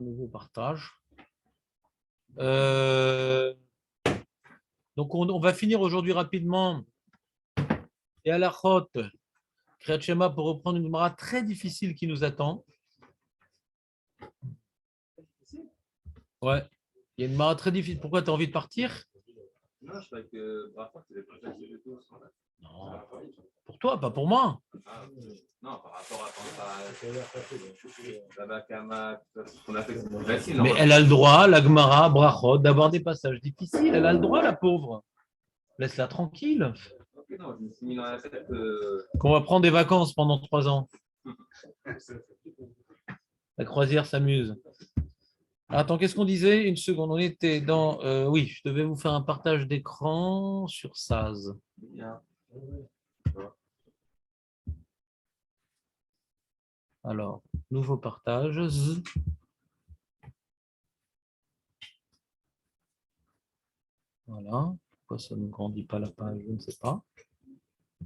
nouveau partage. Donc, on va finir aujourd'hui rapidement. Et à la chot, Kriyat Shema pour reprendre une Gemara très difficile qui nous attend. Ouais, il y a une Gemara très difficile. Pourquoi tu as envie de partir? Non, je crois que non. Pour toi, pas pour moi. Non, par rapport à qu'on a fait, c'est facile. Mais elle a le droit, la Gemara, Brachot, d'avoir des passages difficiles. Elle a le droit, la pauvre. Laisse-la tranquille. Okay, non, je me suis mis dans la tête qu'on va prendre des vacances pendant 3 ans. La croisière s'amuse. Attends, qu'est-ce qu'on disait? Une seconde, on était dans... oui, je devais vous faire un partage d'écran sur Saz. Alors, nouveau partage. Voilà. Pourquoi ça ne grandit pas la page? Je ne sais pas.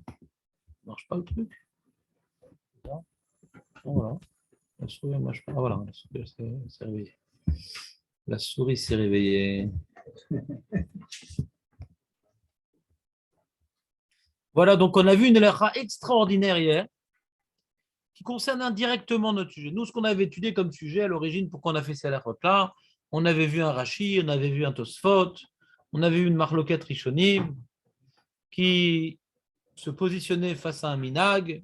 Ça ne marche pas le truc. Voilà. La souris ne marche pas. Ah voilà, la souris s'est réveillée. La souris s'est réveillée. Voilà, donc on a vu une halakha extraordinaire hier qui concerne indirectement notre sujet. Nous, ce qu'on avait étudié comme sujet à l'origine, pourquoi on a fait ces halakhot-là, on avait vu un Rashi, on avait vu un Tosfot, on avait vu une Marloket Rishonim qui se positionnait face à un minag.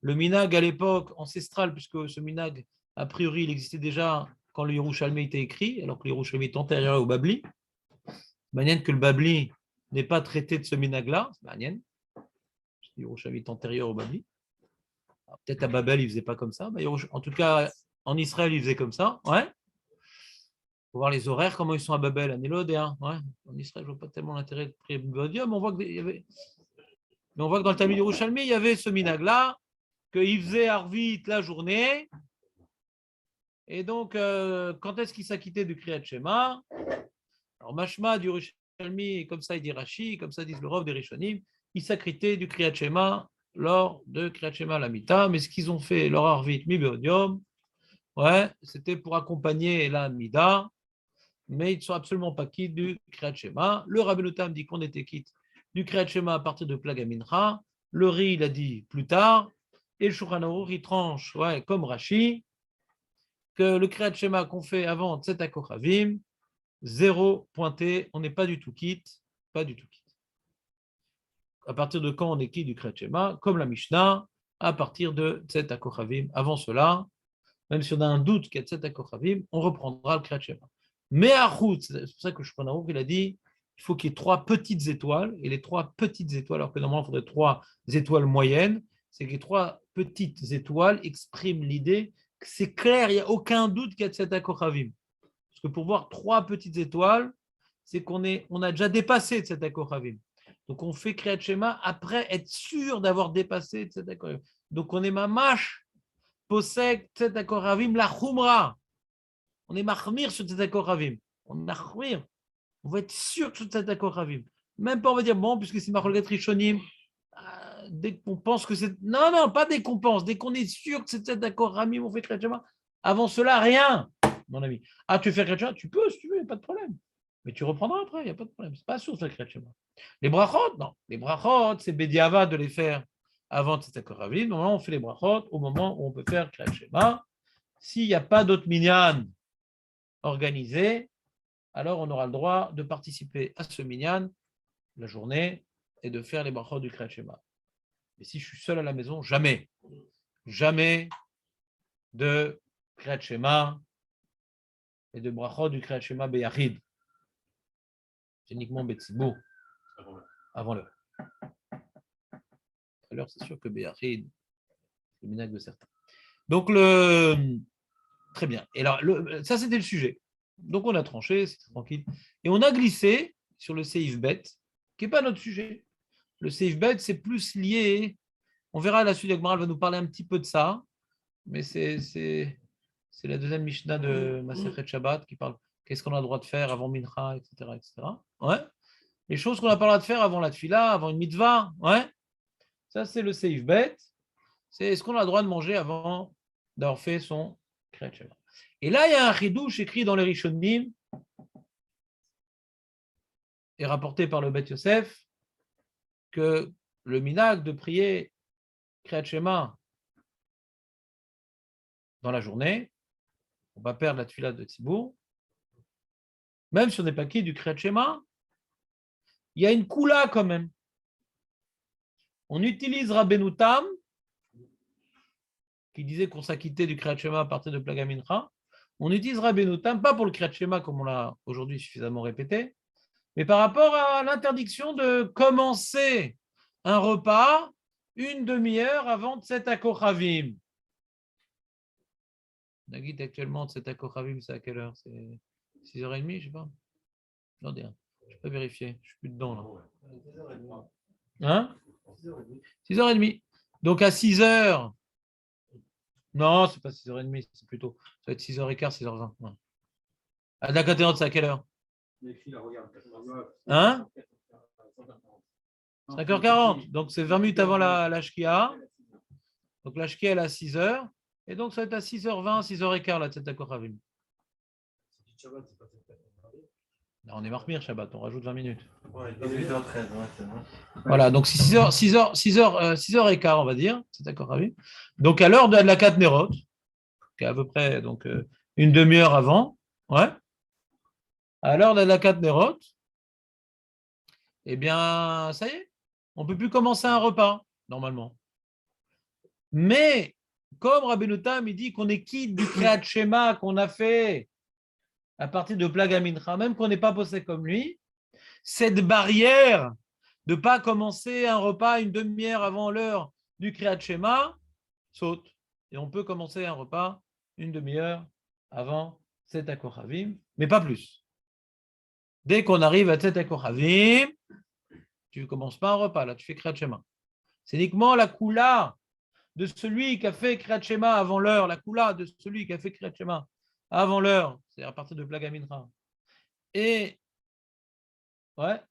Le minag à l'époque ancestrale, puisque ce minag, a priori, il existait déjà quand le Yerushalmi était écrit, alors que le Yerushalmi est antérieur au Babli. Manienne que le Babli n'est pas traité de ce minag-là, c'est manienne. Le Yerushalmi est antérieur au Babli. Peut-être à Babel, il ne faisait pas comme ça. Mais en tout cas, en Israël, il faisait comme ça. Ouais. Il faut voir les horaires, comment ils sont à Babel, à Nélodéa. Ouais. En Israël, je ne vois pas tellement l'intérêt de prier Bodium, mais on voit que dans le Talmud Yerushalmi, il y avait ce minag-là, qu'il faisait Arvit la journée. Et donc, quand est-ce qu'il s'acquittait du Kriyat Shema? Alors, Mashma du Yerushalmi, comme ça il dit Rashi, comme ça disent le Rav des Rishonim, il s'acquittait du Kriyat Shema lors de Kriyat Shema Lamita, mais ce qu'ils ont fait, leur Arvit Mibodium, ouais, c'était pour accompagner la Mida, mais ils ne sont absolument pas quittes du Kriyat Shema. Le Rabbeinu Tam dit qu'on était quitte du Kriyat Shema à partir de Plaga Mincha, le Ri, il a dit plus tard, et le Shulchan Aruch, il tranche, ouais, comme Rashi, que le Kriyat Shema qu'on fait avant Tzetak Kochavim, 0 pointé, on n'est pas du tout quitte, pas du tout quitte. À partir de quand on est quitte du Kriyat Shema? Comme la Mishnah, à partir de Tzetak Kochavim. Avant cela, même si on a un doute qu'il y a Tzetak Kochavim, on reprendra le Kriyat Shema. Mais à Rout, c'est pour ça que Shulchan Aruch, il a dit, il faut qu'il y ait 3 petites étoiles, et les 3 petites étoiles, alors que normalement il faudrait 3 étoiles moyennes, c'est que les 3 petites étoiles expriment l'idée que c'est clair, il n'y a aucun doute qu'il y a Tzetak Kochavim. Parce que pour voir 3 petites étoiles, c'est qu'on a déjà dépassé Tzetak Kochavim. Donc on fait Kriyat Shema après être sûr d'avoir dépassé Tzetak Kochavim. Donc on est mamash posek Tzetak Kochavim la chumra. On est mahmir sur Tzetak Kochavim. On est mahmir. On va être sûr que sur Tzetak Kochavim. Même pas on va dire, bon, puisque c'est Marloket Rishonim, dès qu'on pense que c'est... Non, pas dès qu'on pense. Dès qu'on est sûr que c'est Tzetak Kochavim, on fait Kriyat Shema. Avant cela, rien, mon ami. Ah, tu veux faire Kriyat Shema? Tu peux, si tu veux, il n'y a pas de problème. Mais tu reprendras après, il n'y a pas de problème. C'est pas sûr de faire Kriyat Shema. Les brachot, non. Les brachot, c'est Bediava de les faire avant Tzetak Kochavim. Normalement, on fait les brachot au moment où on peut faire Kriyat Shema. S'il n'y a pas d'autres minyan organisés, alors on aura le droit de participer à ce minyan la journée et de faire les brachot du Kriyat Shema. Mais si je suis seul à la maison, jamais de Kriyat Shema et de brachot du Kriyat Shema Beyachid. C'est uniquement Betzibur avant l'heure. À l'heure, c'est sûr que Beyachid, c'est le minag de certains. Donc, très bien. Et alors, ça, c'était le sujet. Donc, on a tranché, c'est tranquille. Et on a glissé sur le Seif Bet, qui n'est pas notre sujet. Le Seif Bet, c'est plus lié. On verra la suite, Agmaral va nous parler un petit peu de ça, mais c'est la deuxième Mishnah de Masechet Shabbat qui parle qu'est-ce qu'on a le droit de faire avant Mincha, etc. Ouais. Les choses qu'on n'a pas le droit de faire avant la Tfila, avant une mitzvah. Ouais. Ça, c'est le Seif Bet. C'est est-ce qu'on a le droit de manger avant d'avoir fait son Kriyat Shema. Et là, il y a un chidouche écrit dans les Rishonim et rapporté par le Beth Yosef que le minag de prier Kriyat Shema dans la journée, on va perdre la tefila de Tzibour, même si on n'est pas qui du Kriyat Shema, il y a une koula quand même. On utilise Rabbeinu Tam, qui disait qu'on s'acquittait du Kriyat Shema à partir de Plaga Mincha. On utilise Rabbeinu Tam, pas pour le Kriyat Shema comme on l'a aujourd'hui suffisamment répété, mais par rapport à l'interdiction de commencer un repas une demi-heure avant Tzet Kochavim. Nagit actuellement Tzet Kochavim, c'est à quelle heure? C'est 6h30, je sais pas. Non, je ne peux pas vérifier, je ne suis plus dedans là. Hein? 6h30. Donc à 6h, non, c'est pas 6h30, c'est plutôt, ça va être 6h15, 6h20. Ouais. À la cathédrale, c'est à quelle heure? Hein? 5h40. Donc c'est 20 minutes avant la Shkia. Donc la Shkia, elle est à 6h. Et donc ça va être à 6h20, 6h15, la Tzet Kochavim. On est Marmir Shabbat, on rajoute 20 minutes. Ouais, 18h13, ouais, c'est vrai. Voilà, donc 6h15, on va dire. C'est d'accord, Ravi. Donc à l'heure de la Katnerot, qui est à peu près donc, une demi-heure avant, ouais, à l'heure de la Katnerot, eh bien, ça y est, on ne peut plus commencer un repas, normalement. Mais, comme Rabbeinu Tam, il dit qu'on est quitte du Kriyat Shema qu'on a fait à partir de Plaga Mincha, même qu'on n'est pas posé comme lui, cette barrière de ne pas commencer un repas une demi-heure avant l'heure du Kriyat Shema saute. Et on peut commencer un repas une demi-heure avant Tzet Kochavim, mais pas plus. Dès qu'on arrive à Tzet Kochavim, tu ne commences pas un repas, là tu fais Kriyat Shema. C'est uniquement la koula de celui qui a fait Kriyat Shema avant l'heure, la koula de celui qui a fait Kriyat Shema avant l'heure, c'est à partir de Plaga Mincha. Et ouais,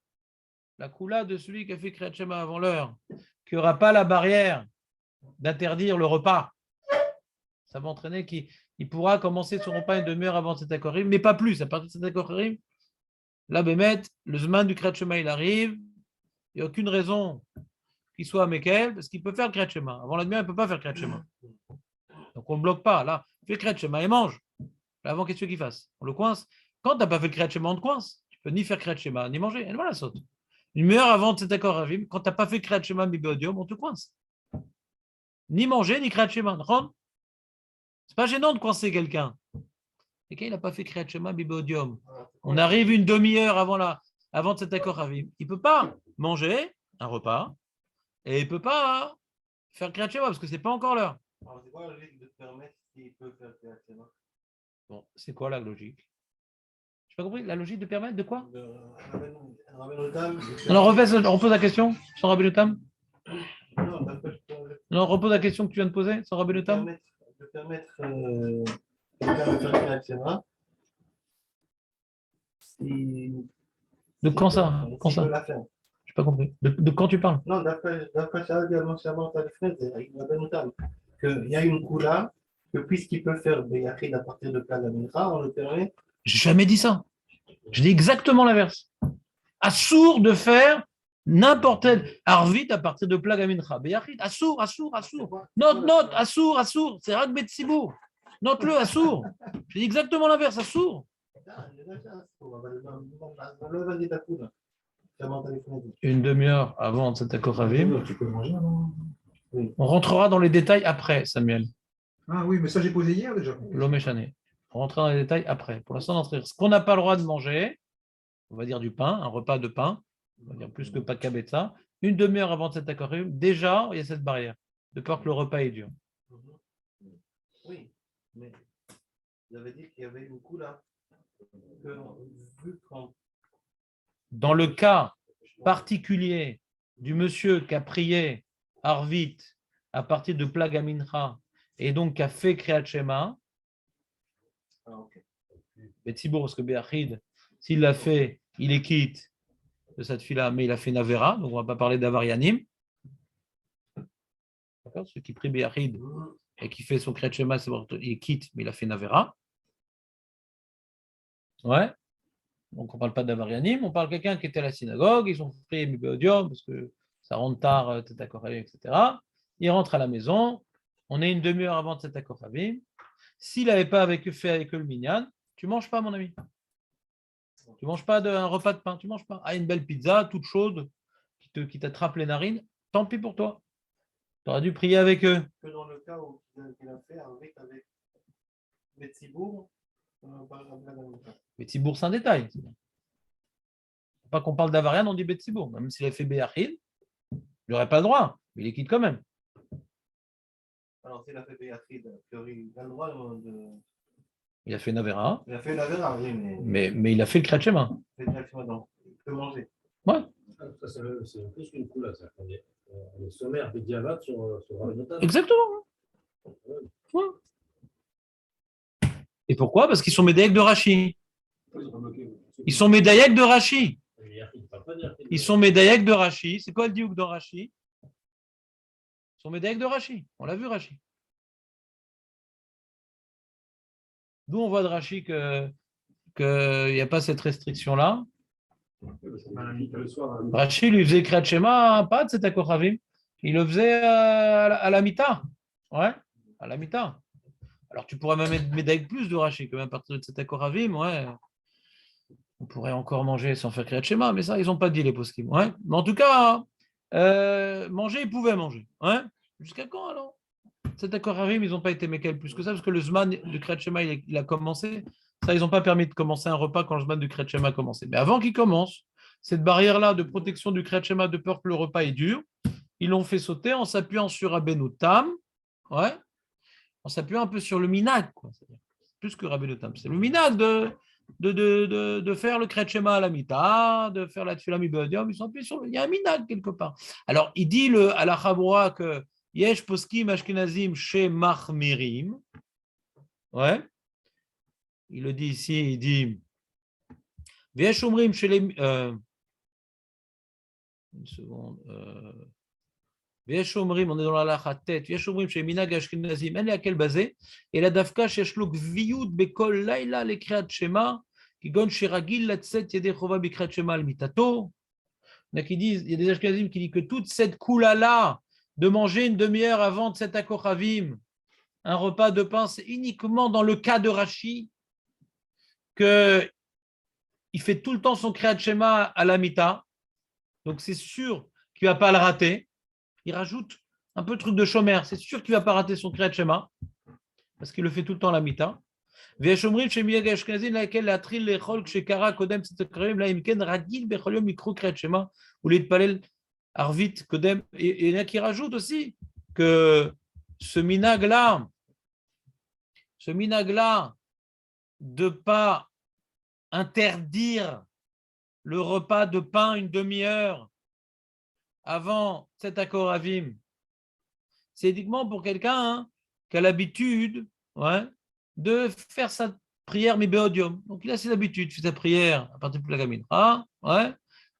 la koula de celui qui a fait Kriyat Shema avant l'heure, qui n'aura pas la barrière d'interdire le repas. Ça va entraîner qu'il pourra commencer son repas une demi-heure avant cet Korim, mais pas plus. À partir de cet Korim, là, Bémet, le Zman du Kriyat Shema, il arrive. Il n'y a aucune raison qu'il soit à Mekel, parce qu'il peut faire le Kriyat Shema. Avant la demi-heure, il ne peut pas faire le Kriyat Shema. Donc on ne bloque pas. Là, il fait le Kriyat Shema et mange. Là, avant, qu'est-ce qu'il fasse? On le coince. Quand tu n'as pas fait le Kriyat Shema, on te coince. Tu peux ni faire Kriyat Shema, ni manger. Et voilà, saute. Une demi-heure avant cet Korim, quand tu n'as pas fait Kriyat Shema, Mibodium, on te coince. Ni manger, ni Kriyat Shema. C'est pas gênant de coincer quelqu'un. Quelqu'un, il n'a pas fait Kriyat Shema Bibodium. On arrive une demi-heure avant cet accord Ravim. Il ne peut pas manger un repas et il ne peut pas faire Kriyat Shema parce que ce n'est pas encore l'heure. Alors, c'est quoi la logique de te permettre s'il peut faire Kriyat Shema? Bon, c'est quoi la logique? Je n'ai pas compris. La logique de permettre de quoi? On repose la question sur Rabbeinu Tam. Non, repose la question que tu viens de poser sur Rabbeinu Tam. De permettre quelqu'un de faire Kriyat Shema. De quand ça? Quand ça? Je n'ai pas compris. De quand tu parles? Non, d'après ça, également, c'est avant Talifred, avec Rabbeinu Tam, qu'il y a une koula, que puisqu'il peut faire Beyachid à partir de Plaga Mincha, on le permet. Je n'ai jamais dit ça. Je dis exactement l'inverse. Assour de faire n'importe quel arvit à partir de Plaga Mincha. Beyachid, assour. Note, assour. C'est Rak Betsibour. Note-le, assour. Je dis exactement l'inverse, assour. Une demi-heure avant cet accord Ravim. On rentrera dans les détails après, Samuel. Ah oui, mais ça j'ai posé hier déjà. L'Oméchané. On rentrera dans les détails après. Pour l'instant, ce qu'on n'a pas le droit de manger, on va dire du pain, un repas de pain, on va dire plus que pas de kabetza, une demi-heure avant cet accord Ravim, déjà, il y a cette barrière, de peur que le repas est dur. Oui, mais vous avez dit qu'il y avait une koula. Dans le cas particulier du monsieur qui a prié Arvit à partir de Plaga Mincha et donc qui a fait Kriyat Shema, mais Tzibour, parce que Béachid, s'il l'a fait, il est quitte de cette fille-là, mais il a fait Navera, donc on ne va pas parler d'Avarianim. D'accord? Celui qui prie Béachid et qui fait son Kriyat Shema, il est quitte, mais il a fait Navera. Ouais. Donc, on ne parle pas d'Avarianim, on parle de quelqu'un qui était à la synagogue, ils ont pris Mibéodium parce que ça rentre tard, Teta Koravim, etc. Il rentre à la maison, on est une demi-heure avant Teta Koravim. S'il n'avait pas fait avec eux le minyan, tu ne manges pas, mon ami. Tu ne manges pas un repas de pain, tu ne manges pas. Ah, une belle pizza, toute chaude, qui t'attrape les narines, tant pis pour toi. Tu aurais dû prier avec eux. Que dans le cas où il a fait avec Betsibourg, Betsibourg, c'est un détail. Pas qu'on parle d'Avarian, on dit Betsibourg. Même s'il a fait Béachil, il n'aurait pas le droit, mais il est quitte quand même. Alors, s'il a fait Béachil, a priori, il a le droit de. Il a fait Navera, Il a fait Navera, oui, mais il a fait le Kriyat Shema. Il fait directement, donc il peut manger. Ouais. C'est plus qu'une coula, ça. On est sommaire Bediavat sur Rabbeinu. Exactement. Ouais. Et pourquoi? Parce qu'ils sont médaillés de Rashi. Ils sont médaillés de Rashi. Ils sont médaillés de Rashi. C'est quoi le diouk de Rashi? Ils sont médaillés de Rashi. On l'a vu, Rashi. D'où on voit de Rashi qu'il n'y a pas cette restriction-là. Rashi lui faisait Kriyat Shema, pas de cet Akochavim. Il le faisait à la mita. Ouais, à la mita. Alors tu pourrais même mettre médaille plus de Rashi, quand même à partir de cet Akochavim, ouais. On pourrait encore manger sans faire Kriyat Shema, mais ça, ils n'ont pas dit les poskim. Ouais. Mais en tout cas, manger, ils pouvaient manger. Ouais. Jusqu'à quand alors? Cet Akochavim, ils n'ont pas été mécal plus que ça, parce que le Zman du Kriyat Shema, il a commencé. Ça, ils n'ont pas permis de commencer un repas quand le Zman du Kriyat Shema a commencé. Mais avant qu'il commence, cette barrière-là de protection du Kriyat Shema, de peur que le repas est dur, ils l'ont fait sauter en s'appuyant sur Rabbeinu Tam, ouais, en s'appuyant un peu sur le minag, quoi. Plus que Rabbeinu Tam. C'est le minag de faire le Kriyat Shema à la mita, de faire la tefila mibodium, ils sont appuyés sur il y a un minag quelque part. Alors, il dit à la Chabura que Yesh poskim ashkenazim chez Mahmirim, ouais, il le dit ici, il dit Yesh omrim chez les une seconde. Yesh omrim, on est dans la lachatet. Yesh omrim chez minag ashkenazim. Elle est à quelle basée? Et la dafka shesh lo gviyut bekol laila le kriyat shema qui gon shiragil latset yedei chova bekriyat shema al mitato. Il y a des ashkenazim qui disent que toute cette koula-là de manger une demi-heure avant de cet akochavim, un repas de pain, c'est uniquement dans le cas de Rashi qu'il fait tout le temps son kriyat shema à la mita. Donc c'est sûr qu'il ne va pas le rater. Il rajoute un peu de truc de chômeur. C'est sûr qu'il ne va pas rater son kriyat shema parce qu'il le fait tout le temps à la mita. וישומרים שמיג האשכנזים להקל להתחיל לאכול כשקרה קודם צאת הקרבים, לה אם כן רגיל בכל יום יקרו קריאת שמע ולהתפלל ערבית קודם. Il y en a qui rajoutent aussi que ce minag-là de ne pas interdire le repas de pain une demi-heure avant cet akoravim, c'est uniquement pour quelqu'un qui a l'habitude, ouais, de faire sa prière mibéodium. Donc il a ses habitudes, il fait sa prière à partir de la gaminra, ouais,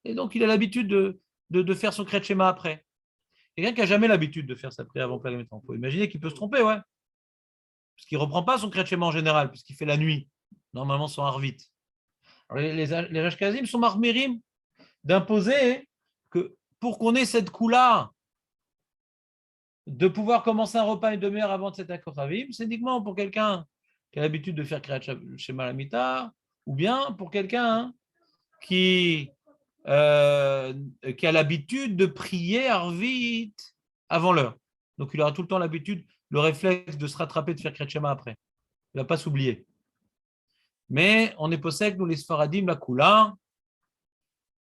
et donc il a l'habitude de faire son kriyat shema après. Quelqu'un qui n'a jamais l'habitude de faire sa prière avant la gaminra, il faut imaginer qu'il peut se tromper, ouais, parce qu'il ne reprend pas son kriyat shema en général, puisqu'il fait la nuit, normalement son arvit. Alors, les Ashkenazim sont marmirim d'imposer que pour qu'on ait cette coula de pouvoir commencer un repas une demi-heure avant de cet akochavim, c'est uniquement pour quelqu'un qui a l'habitude de faire kriyat shema la mita, ou bien pour quelqu'un qui a l'habitude de prier arvit avant l'heure. Donc il aura tout le temps l'habitude, le réflexe de se rattraper, de faire kriyat shema après. Il ne va pas s'oublier. Mais on est possède, nous les Sfaradim, la Kula,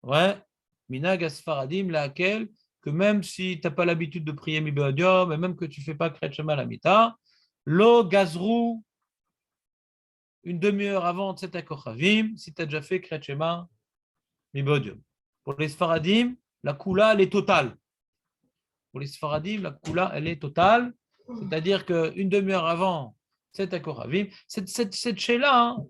ouais, Minag Sfaradim, laquelle, que même si tu n'as pas l'habitude de prier Mibéodium, et même que tu ne fais pas Kriyat Shema la Mita, Lo Gazrou, une demi-heure avant cet Akochavim, si tu as déjà fait Kriyat Shema Mibéodium. Pour les Sfaradim, la Kula, elle est totale. Pour les Sfaradim, la Kula, elle est totale, c'est-à-dire qu'une demi-heure avant cet Akochavim, cette chez-là, hein,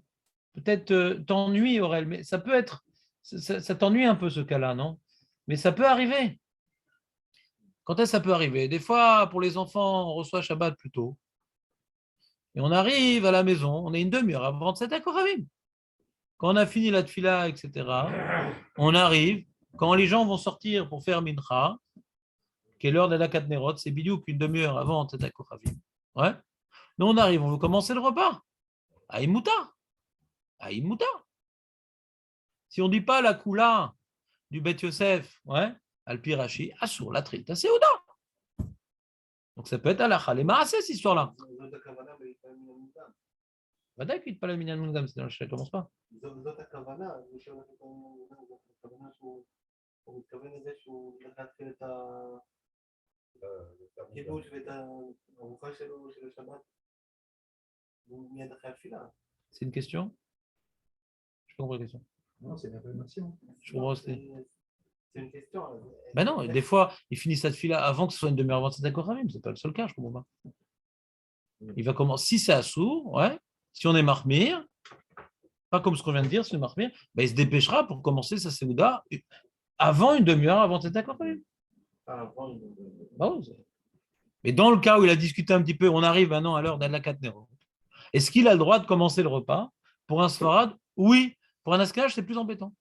peut-être t'ennuie, Aurel, mais ça peut être, ça t'ennuie un peu ce cas-là, non? Mais ça peut arriver. Quand est-ce que ça peut arriver? Des fois, pour les enfants, on reçoit Shabbat plus tôt. Et on arrive à la maison, on est une demi-heure avant de cet Akochavim. Quand on a fini la tfila, etc., on arrive, quand les gens vont sortir pour faire mincha, qui est l'heure de la Katnerot, c'est bidiouk une demi-heure avant Teta Kochavim. Ouais. Nous, on arrive, on veut commencer le repas. Aïmouta. Aïmouta. Si on ne dit pas la koula du Bet Yosef, ouais, Alpi Rashi, Assour, la trita, c'est Ouda. Donc ça peut être halakha, les maaseh, cette histoire-là. ודאי כי יתפלל מניין מונגם, זה לא commence pas. זאת הכוונה, מי שהולך זאת הכוונה שהוא מתכוון לזה שהוא הולך להתחיל את הכיבוש ואת הארוחה שלו של השבת מיד אחרי התפילה. C'est une question? Je comprends la question. Non, c'est une information. Je comprends aussi. C'est une question. Ben non, des fois, il finit cette fila avant que ce soit une demi-heure avant de Tzedakah Kochavim, c'est pas le seul cas, je comprends pas. Il va commencer, si c'est assour, ouais, si on est marmir, pas comme ce qu'on vient de dire, si on est marmir, ben il se dépêchera pour commencer sa Seouda avant une demi-heure avant Tzedakah Kochavim. Mais dans le cas où il a discuté un petit peu, on arrive maintenant à l'heure d'Adlakat Nero. Est-ce qu'il a le droit de commencer le repas? Pour un Sfarad, oui. Pour un Ashkenaz, c'est plus embêtant.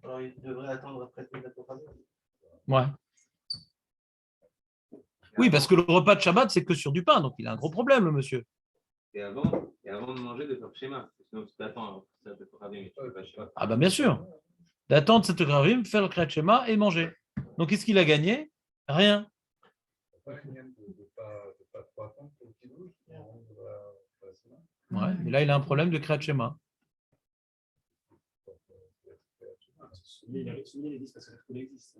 Alors il devrait attendre après la Kochavim. Ouais. Oui, parce que le repas de Shabbat, c'est que sur du pain, donc il a un gros problème, le monsieur. Et avant de manger, de faire le schéma. Sinon, tu t'attends à Teta Kochavim et tu fais pas le schéma. Ah ben bien sûr. D'attendre cette gravim, faire le Kriyat Shema et manger. Donc qu'est-ce qu'il a gagné? Rien. Ouais, mais là, il a un problème de Kriyat Shema. Ils disent parce que la foule existe.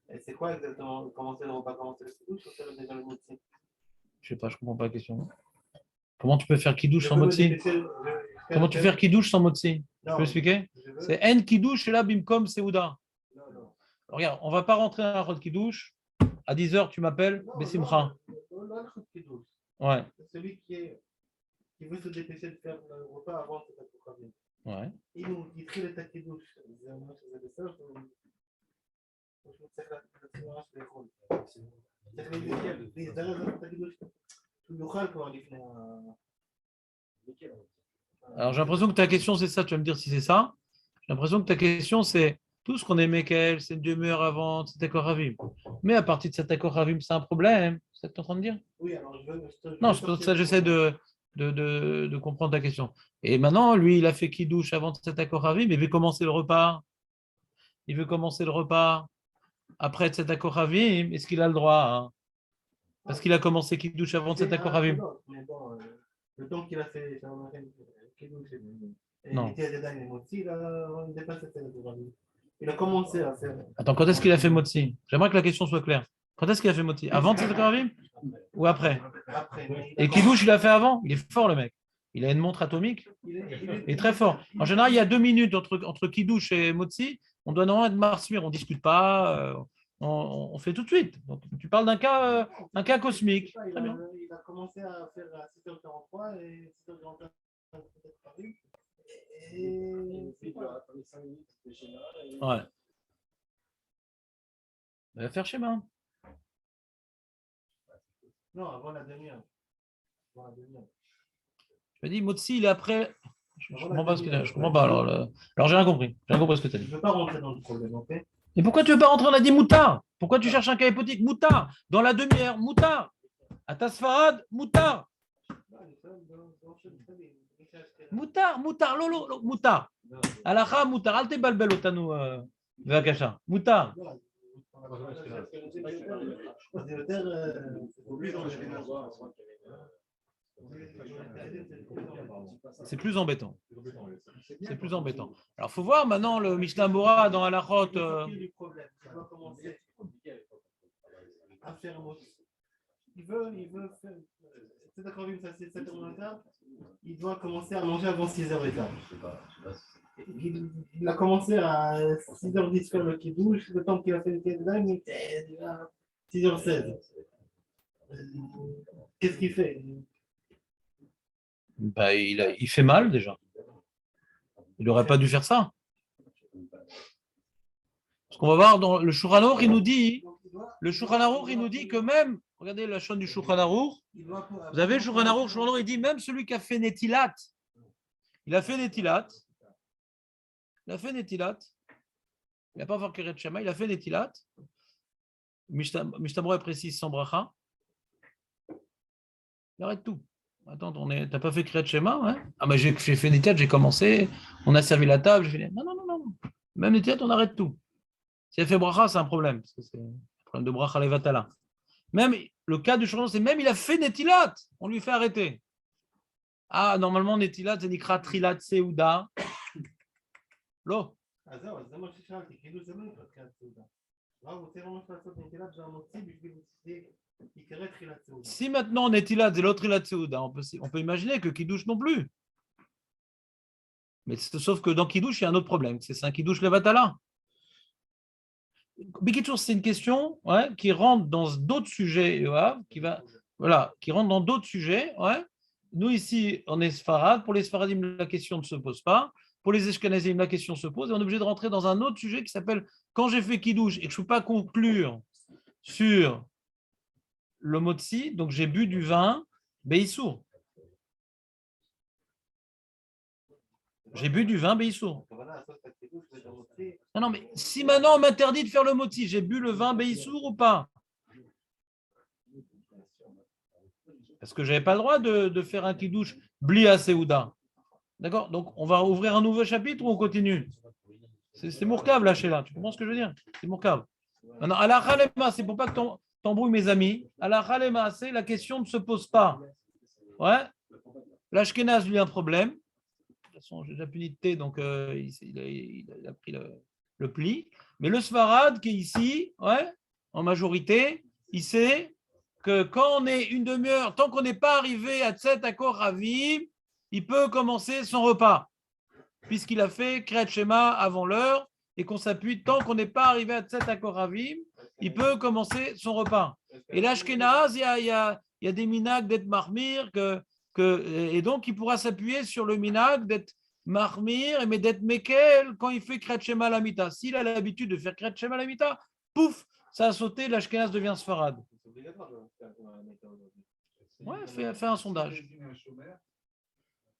Et c'est quoi exactement? Commencer le repas, commencer le kiddush ou faire déjà le motzi? Je sais pas, je comprends pas la question. Comment tu peux faire kiddush sans motzi? Comment tu peux faire kiddush sans motzi? Tu peux expliquer? C'est en kiddush et là bimkom seouda. Regarde, on va pas rentrer dans la route kiddush. À 10h, tu m'appelles Bessimcha. Ouais. Celui qui veut se dépêcher de faire le repas avant Teta Kochavim. Ouais. אם יתחיל את הקידוש, זה אומר שזה בסדר, הוא צריך ממש לאכול. צריך להזדרז את הקידוש, הוא יאכל כבר לפני Alors j'ai l'impression que ta question c'est ça, tu vas me dire si c'est ça. J'ai l'impression que ta question c'est tout ce qu'on est Mekel, c'est une demi-heure avant Tzedakah Kochavim. Mais à partir de Tzedakah Kochavim, c'est un problème. C'est ce que tu es en train de dire? Oui, alors je veux. Non, c'est pour ça que j'essaie de comprendre ta question. Et maintenant, lui, il a fait Kiddush avant Tzedakah Kochavim, mais il veut commencer le repas. Il veut commencer le repas après Tzedakah Kochavim. Est-ce qu'il a le droit, hein? Parce qu'il a commencé Kiddush avant Tzedakah Kochavim. Mais bon, le temps qu'il a fait Kiddush et Non. il dépasse Tzedakah Kochavim. Il a commencé à faire. Attends, quand est-ce qu'il a fait Motzi? J'aimerais que la question soit claire. Quand est-ce qu'il a fait Motzi? Avant Tzedakah Kochavim ou après? Après. Et Kiddush, il a fait avant? Il est fort, le mec. Il a une montre atomique. Il est très fort. En général, il y a 2 minutes entre Kiddush et Motzi. On doit normalement être marsmir. On ne discute pas. On fait tout de suite. Donc, tu parles d'un cas cosmique. Très bien. Il a commencé à faire à 6h43 et 6h45 Ouais. Il va faire schéma. Non, avant la demi-heure. Je me dis, Motzi, il est après. Je ne comprends pas ce que tu as. Je comprends pas. Alors j'ai rien compris. J'ai rien compris ce que tu as dit. Je ne veux pas rentrer dans le problème, ok? Et pourquoi tu ne veux pas rentrer? On a dit Moutar. Pourquoi tu cherches un cas hypothétique? Moutar. Dans la demi-heure, Moutar. À Tasfarad, Moutar. Moutar, Lolo, Moutar. Alacha, Moutar. Alte balbel otanu ve'akasha. Moutar. C'est plus embêtant. C'est plus embêtant. Alors, il faut voir maintenant le Mishnah Bora dans Halachot. Il veut faire. C'est d'accord, ça c'est 7h15. Il doit commencer à manger avant 6h15. Il a commencé à 6h10 faire le kiddush. Le temps qu'il a fait le kiddush, il était déjà 6h16. Qu'est-ce qu'il fait? Bah, il fait mal déjà. Il n'aurait pas dû faire ça. Parce qu'on va voir dans le Shulchan Aruch, il nous dit, que même, regardez la chaîne du Shulchan Aruch, vous avez le Shulchan Aruch, il dit même celui qui a fait Netilat, il a fait Netilat, il a fait Netilat. Il n'a pas fait Keret Shema, il a fait Netilat. Mishtamroé précise sans bracha. Il arrête tout. Attends, t'as pas fait Kriyat Shema, hein? Ah, mais j'ai fait Netilat, j'ai commencé, on a servi la table, j'ai fait. Non. Même Netilat, on arrête tout. Si elle fait bracha, c'est un problème, parce que c'est un problème de bracha levatala. Même le cas du changement, c'est même il a fait Netilat, on lui fait arrêter. Ah, normalement, Netilat, c'est Nikra Trilat Seuda. Lo. אז זהו, אז זה מה ששאלתי, כאילו זה לא נקרא תחילת סעודה. הרב רוצה ממש לעשות נטילת זר מוציא בשביל שזה יקרא תחילת סעודה. Si maintenant Netilat, c'est l'autre Trilat Seuda, on peut imaginer que Kiddush non plus. Mais sauf que dans Kiddush, il y a un autre problème, c'est un Kiddush Levatala. Bikitchour, c'est une question qui rentre dans d'autres sujets, Yoav, qui rentre dans d'autres sujets. Ouais. Nous, ici, on est Sfarad. Pour les Sfaradim, la question ne se pose pas. Pour les Ashkenazim, la question se pose. Et on est obligé de rentrer dans un autre sujet qui s'appelle quand j'ai fait Kiddush et que je ne peux pas conclure sur le Motzi, donc j'ai bu du vin, Beissour. J'ai bu du vin, Beissour. Non, mais si maintenant on m'interdit de faire le Motzi, j'ai bu le vin Beissour ou pas? Parce que je n'avais pas le droit de faire un Kiddush Bli à Seouda. D'accord? Donc, on va ouvrir un nouveau chapitre ou on continue? C'est Mourkab, là, là. Tu comprends ce que je veux dire? C'est Mourkab. Maintenant, à la Khalema, c'est pour pas que t'embrouilles mes amis. À la Khalema, c'est la question ne se pose pas. Ouais? L'Ashkenaz, lui, a un problème. De toute façon, j'ai déjà puni de thé, donc il a pris le pli. Mais le Sfarad, qui est ici, ouais, en majorité, il sait que quand on est une demi-heure, tant qu'on n'est pas arrivé à Tset Akor Ravim, il peut commencer son repas, puisqu'il a fait Kriyat Shema avant l'heure, et qu'on s'appuie, tant qu'on n'est pas arrivé à Tset Akor Ravim, il peut commencer son repas. Et l'Ashkenaz, il y a des minag d'être marmir, et donc il pourra s'appuyer sur le minag d'être marmir, mais d'être mekel quand il fait Kriyat Shema la mita. S'il a l'habitude de faire Kriyat Shema la mita, pouf, ça a sauté, l'Ashkenaz devient Sfarad. Ouais, fais un sondage.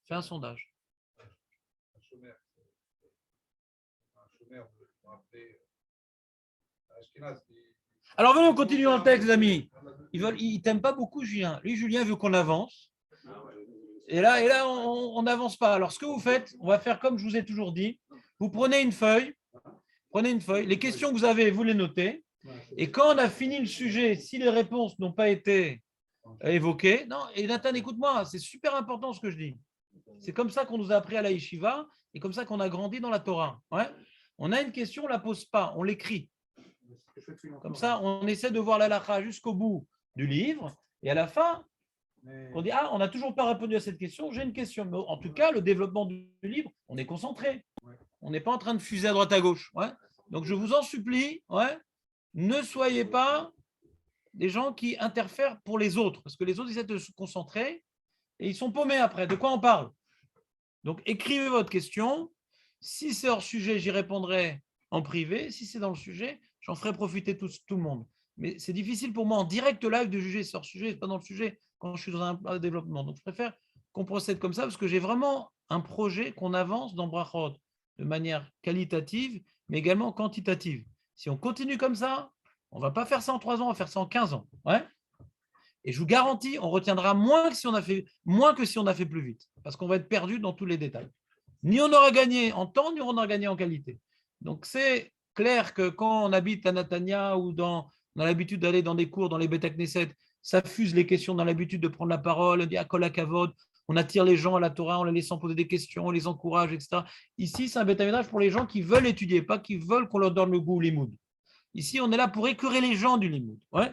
Fais un sondage. Alors venez, on continue dans le texte, les amis. Ils t'aiment pas beaucoup, Julien. Lui, Julien veut qu'on avance. Et là, on n'avance pas. Alors, ce que vous faites, on va faire comme je vous ai toujours dit. Vous prenez une feuille. Les questions que vous avez, vous les notez. Et quand on a fini le sujet, si les réponses n'ont pas été évoquées, non. Et Nathan, écoute-moi, c'est super important ce que je dis. C'est comme ça qu'on nous a appris à la yeshiva et comme ça qu'on a grandi dans la Torah. Ouais. On a une question, on ne la pose pas, on l'écrit. Comme ça, on essaie de voir l'halakha jusqu'au bout du livre et à la fin, on dit on n'a toujours pas répondu à cette question, j'ai une question. Mais en tout cas, le développement du livre, on est concentré. On n'est pas en train de fuser à droite à gauche. Ouais. Donc, je vous en supplie, ne soyez pas des gens qui interfèrent pour les autres parce que les autres essaient de se concentrer et ils sont paumés après. De quoi on parle? Donc, écrivez votre question. Si c'est hors sujet, j'y répondrai en privé. Si c'est dans le sujet, j'en ferai profiter tout le monde. Mais c'est difficile pour moi en direct live de juger si c'est hors sujet, pas dans le sujet quand je suis dans un développement. Donc, je préfère qu'on procède comme ça parce que j'ai vraiment un projet qu'on avance dans Brachot de manière qualitative, mais également quantitative. Si on continue comme ça, on ne va pas faire ça en 3 ans, on va faire ça en 15 ans. Ouais. Et je vous garantis, on retiendra moins que si on a fait plus vite, parce qu'on va être perdu dans tous les détails. Ni on aura gagné en temps, ni on aura gagné en qualité. Donc c'est clair que quand on habite à Natania ou on a l'habitude d'aller dans des cours, dans les Beth Knesset, ça fuse les questions, on a l'habitude de prendre la parole, on dit Akol Hakavod, on attire les gens à la Torah, on les laisse poser des questions, on les encourage, etc. Ici, c'est un Beth Amikdash pour les gens qui veulent étudier, pas qui veulent qu'on leur donne le goût au limoud. Ici, on est là pour écœurer les gens du limoud. Ouais.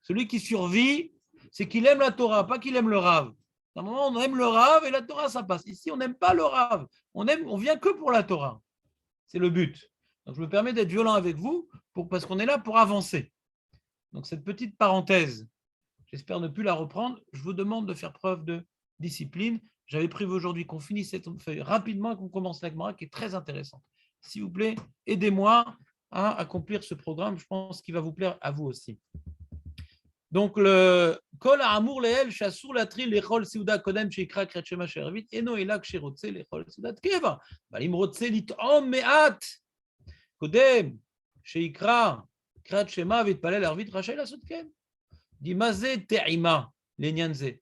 Celui qui survit, c'est qu'il aime la Torah, pas qu'il aime le Rav. À un moment, on aime le Rav et la Torah, ça passe. Ici, on n'aime pas le Rav. On vient que pour la Torah. C'est le but. Donc, je me permets d'être violent avec vous parce qu'on est là pour avancer. Donc, cette petite parenthèse, j'espère ne plus la reprendre. Je vous demande de faire preuve de discipline. J'avais prévu aujourd'hui qu'on finisse cette feuille rapidement et qu'on commence la Gemara qui est très intéressante. S'il vous plaît, aidez-moi à accomplir ce programme. Je pense qu'il va vous plaire à vous aussi. Donc, le Kol Amour Leel, Chassur Latril, Lechol Seuda Kodem, Shikra Kretchema Shervit, Eno Elak Sherotse, Lechol Seuda Keva. Balim Rotse Litom Meat, Kodem, Shikra Kretchema, Vitpalel Arvit, Rachel Asotkem. Dit Mazé Te'ima, Lenyanze.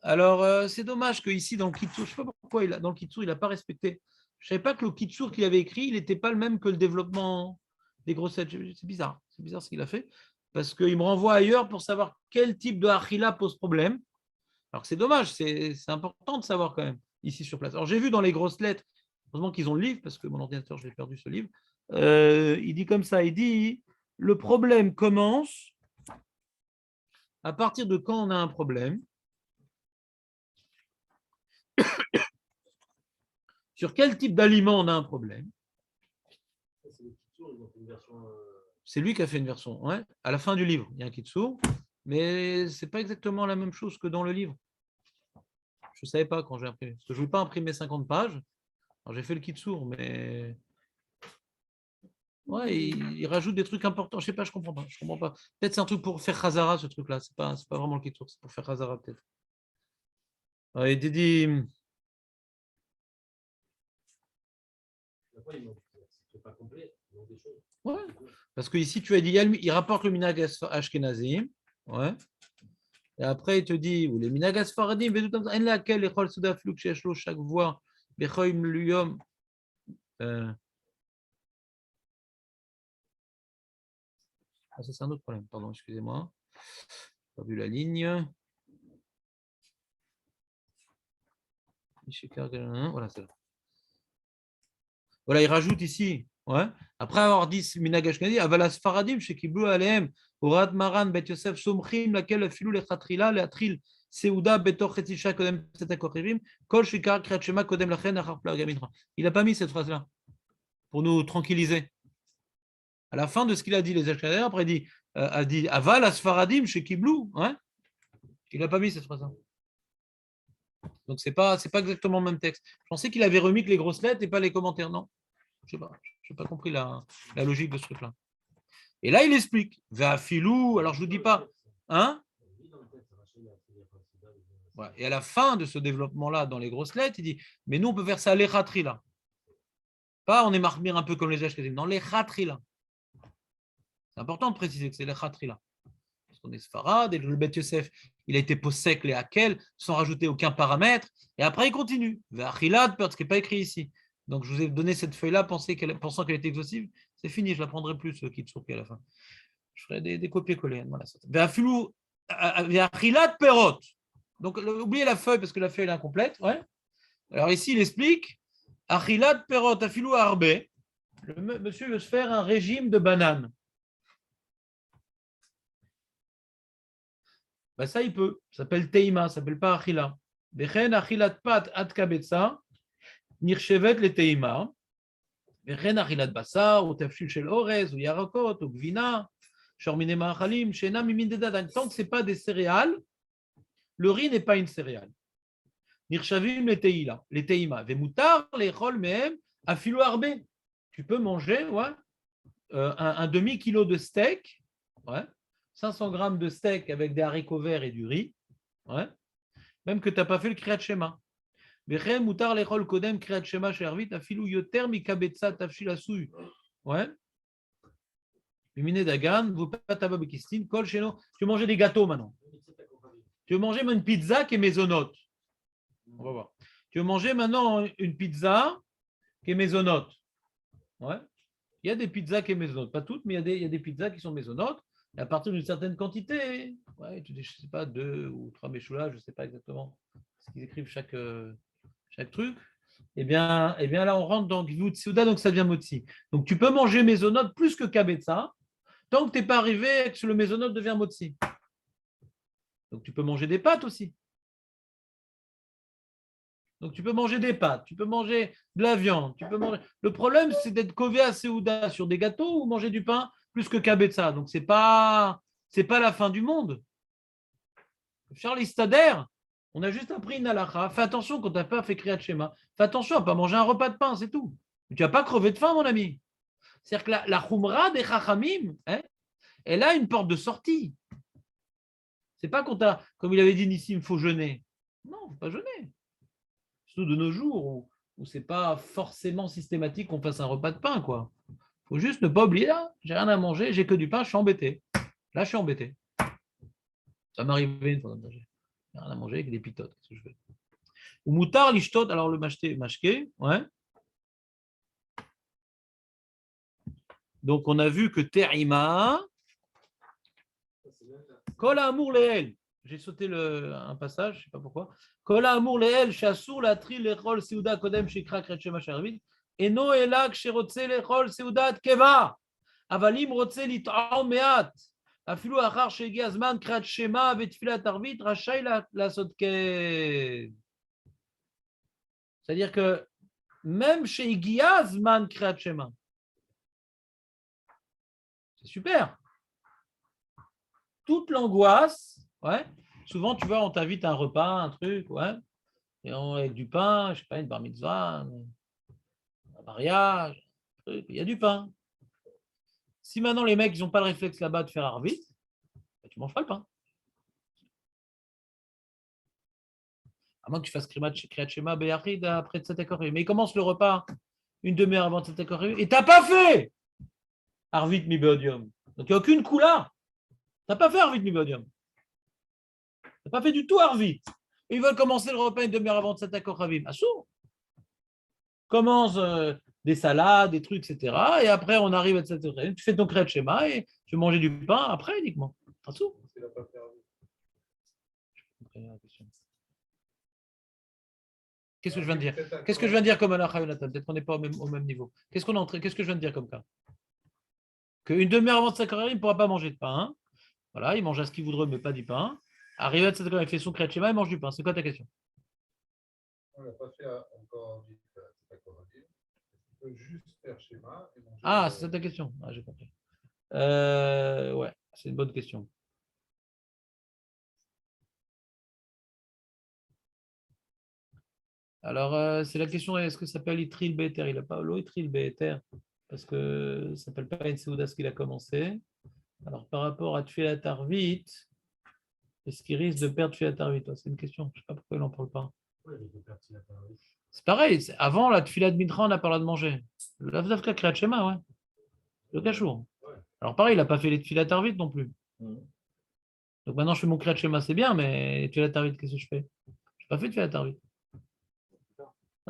Alors, c'est dommage qu'ici, dans le Kitsur, je ne sais pas pourquoi, dans le Kitsur, il n'a pas respecté. Je ne savais pas que le Kitsur qu'il avait écrit, il n'était pas le même que le développement des grossettes. C'est bizarre ce qu'il a fait. Parce qu'il me renvoie ailleurs pour savoir quel type de Achila pose problème. Alors c'est dommage, c'est important de savoir quand même, ici sur place. Alors j'ai vu dans les grosses lettres, heureusement qu'ils ont le livre, parce que mon ordinateur, je l'ai perdu ce livre, il dit comme ça, il dit, le problème commence à partir de quand on a un problème, sur quel type d'aliment on a un problème. C'est le Kitsur, ils ont fait une version. C'est lui qui a fait une version. Ouais. À la fin du livre, il y a un Kitsur, mais ce n'est pas exactement la même chose que dans le livre. Je ne savais pas quand j'ai imprimé. Parce que je ne voulais pas imprimer 50 pages. Alors j'ai fait le Kitsur, mais ouais, il rajoute des trucs importants. Je ne sais pas, je ne comprends pas. Je comprends pas. Peut-être c'est un truc pour faire Khazara, ce truc-là. Ce n'est pas vraiment le Kitsur, c'est pour faire Khazara, peut-être. Ouais, il dit. C'est pas complet, ils ont des choses. Ouais. Parce que ici, tu as dit, il rapporte le Minag Ashkenazim. Ouais. Et après, il te dit, ou les Minag Asfaradim, en laquelle les Chol Souda Fluk Sheshlo, chaque voix, Bechoim Luyom. Ah, ça, c'est un autre problème. Pardon, excusez-moi. Je n'ai pas vu la ligne. Voilà, c'est là. Voilà, il rajoute ici. Ouais. Après avoir dit Minag Ashkenazi, Avalas Faradim, chez Kiblu Aleem, Urat Maran, Bet Yosef, Somchim, laquelle filou les Khatrila, les Atril, Seuda, Betor Chetisha, Kodem, Setakorivim, Kol Shikar, Kratchema, Kodem Lachen, Achar Plagamitra. Il n'a pas mis cette phrase-là pour nous tranquilliser. À la fin de ce qu'il a dit, les Ashkenazim, après il a dit Avalas Faradim, chez Kiblu. Ouais. Il n'a pas mis cette phrase-là. Donc, ce n'est pas exactement le même texte. Je pensais qu'il avait remis que les grosses lettres et pas les commentaires. Non, je n'ai pas compris la logique de ce truc-là. Et là, il explique. Filou, alors je ne vous dis pas. Hein? Ouais. Et à la fin de ce développement-là, dans les grosses lettres, il dit mais nous, on peut faire ça l'Echatrila. Pas on est marmire un peu comme les Ashkenazim. Non, l'Echatrila. C'est important de préciser que c'est l'Echatrila. Parce qu'on est Sfarad et le Bet Yosef, il a été possèque les Hakel sans rajouter aucun paramètre. Et après, il continue. Ve'achilad, ce qui n'est pas écrit ici. Donc, je vous ai donné cette feuille-là pensant qu'elle était exhaustive. C'est fini, je ne la prendrai plus, ce qui est à la fin. Je ferai des copier-coller. Voilà. Ve'achilad perot. Donc, oubliez la feuille parce que la feuille est incomplète. Ouais. Alors, ici, il explique achilad perot afilou arbe. Le monsieur veut se faire un régime de bananes. Ben ça, il peut. Ça s'appelle Teima, ça ne s'appelle pas Achila. Bechen Achilat Pat Ad Kabetsa, Nirchevet le Teima. Bechen Achilat Basar, ou Tafshil Shel Orez, ou Yarakot, ou Gvina, Shormine Ma'achalim, Shena Mimin Dedad. Tant que ce n'est pas des céréales, le riz n'est pas une céréale. Nirshavim le Teima. Vemutar, les Chol Mehem, Afilo Arbe. Tu peux manger ouais, un demi-kilo de steak. Ouais. 500 grammes de steak avec des haricots verts et du riz, ouais. Même que tu n'as pas fait le Kriyat Shema. Ouais. Tu veux manger des gâteaux maintenant. Tu veux manger une pizza qui est maisonnote. On va voir. Tu veux manger maintenant une pizza qui est maisonnote. Ouais. Il y a des pizzas qui sont maisonnotes. Pas toutes, mais il y a des pizzas qui sont maisonnotes. Et à partir d'une certaine quantité, ouais, je ne sais pas, 2 ou 3 méchoulas, je ne sais pas exactement ce qu'ils écrivent chaque truc. Eh bien là, on rentre dans Gvut Souda, donc ça devient Motsi. Donc tu peux manger mésonote plus que Kabetza, tant que tu n'es pas arrivé que le mésonote devient Motsi. Donc tu peux manger des pâtes aussi. Donc tu peux manger des pâtes, tu peux manger de la viande, tu peux manger. Le problème, c'est d'être kové à Seouda sur des gâteaux ou manger du pain plus que Kabetza. Donc c'est pas la fin du monde. Charles Istader, on a juste appris une halakha. Fais attention quand tu n'as pas fait Kriyat Shema. Fais attention à ne pas manger un repas de pain, c'est tout. Tu ne vas pas crever de faim, mon ami. C'est-à-dire que la Khumra des Chachamim, hein, elle a une porte de sortie. C'est pas qu'on t'a, comme il avait dit Nissim, il faut jeûner. Non, il ne faut pas jeûner. Surtout de nos jours où c'est pas forcément systématique qu'on fasse un repas de pain, quoi. Il faut juste ne pas oublier, là, j'ai rien à manger, j'ai que du pain, je suis embêté. Là, je suis embêté. Ça m'est arrivé une fois comme ça. J'ai rien à manger avec des pitotes. Qu'est-ce que je fais? Ou moutard, l'ishtot, alors le mashké, ouais. Donc, on a vu que terima, kol amour leel. J'ai sauté un passage, je ne sais pas pourquoi. Kol amour leel, shassur latri lechol seuda kodem shikra kretshema sharvit. Eno elak sherotze lechol seudat keva. Avalim rotze lit'am meat. Afilu achar shegi azman krat shema vetfilat arvit rachai la sotke. C'est-à-dire que même chez Igiazman Kriyat Shema, c'est super. Toute l'angoisse, ouais. Souvent, tu vois, on t'invite à un repas, un truc, ouais. Et avec du pain, je sais pas, une bar mitzvah, un mariage, un truc, il y a du pain. Si maintenant les mecs, ils n'ont pas le réflexe là-bas de faire arvit, bah, tu ne manges pas le pain. À moins que tu fasses Kriyat Shema Beyachid après Tzat HaKorim. Mais il commence le repas une demi-heure avant Tzat HaKorim et tu n'as pas fait Arvit mi beodium. Donc il n'y a aucune coula. Tu n'as pas fait Arvit mi beodium. Tu n'as pas fait du tout Arvit. Et ils veulent commencer le repas une demi-heure avant Tzat HaKorim. Assour. Commence des salades, des trucs, etc. Et après, on arrive à Tzat HaKorim. Tu fais ton Kriyat Shema et tu veux manger du pain après uniquement. Assour. Qu'est-ce que je viens de dire? Qu'est-ce que je viens de dire comme halakha, Jonathan? Peut-être qu'on n'est pas au même niveau. Qu'est-ce que je viens de dire comme cas? Qu'une demi-heure avant Tzat HaKorim, il ne pourra pas manger de pain. Voilà, il mange à ce qu'il voudrait, mais pas du pain. Arrivé à Tzat HaKorim, il fait son Kriyat Shema, il mange du pain. C'est quoi ta question? On n'a pas fait encore peut juste faire schéma et manger. Ah, c'est ça ta question. Ah, j'ai compris. Ouais, c'est une bonne question. Alors, c'est la question, est-ce que ça s'appelle Itril Be'eter? Il n'a pas l'Itril Be'eter, parce que ça ne s'appelle pas une Seouda ce qu'il a commencé. Alors, par rapport à Tfilat Arvit, est-ce qu'il risque de perdre Tfilat Arvit? C'est une question, je ne sais pas pourquoi il n'en parle pas. C'est pareil, avant la Tfilat Mincha, on a parlé de manger. Le Lavdavka Kriyat Shema, ouais. Le Kachour. Alors, pareil, il n'a pas fait les Tfilat Arvit non plus. Donc maintenant, je fais mon Kriyat Shema, c'est bien, mais Tfilat Arvit, qu'est-ce que je fais? Je n'ai pas fait Tfilat Arvit.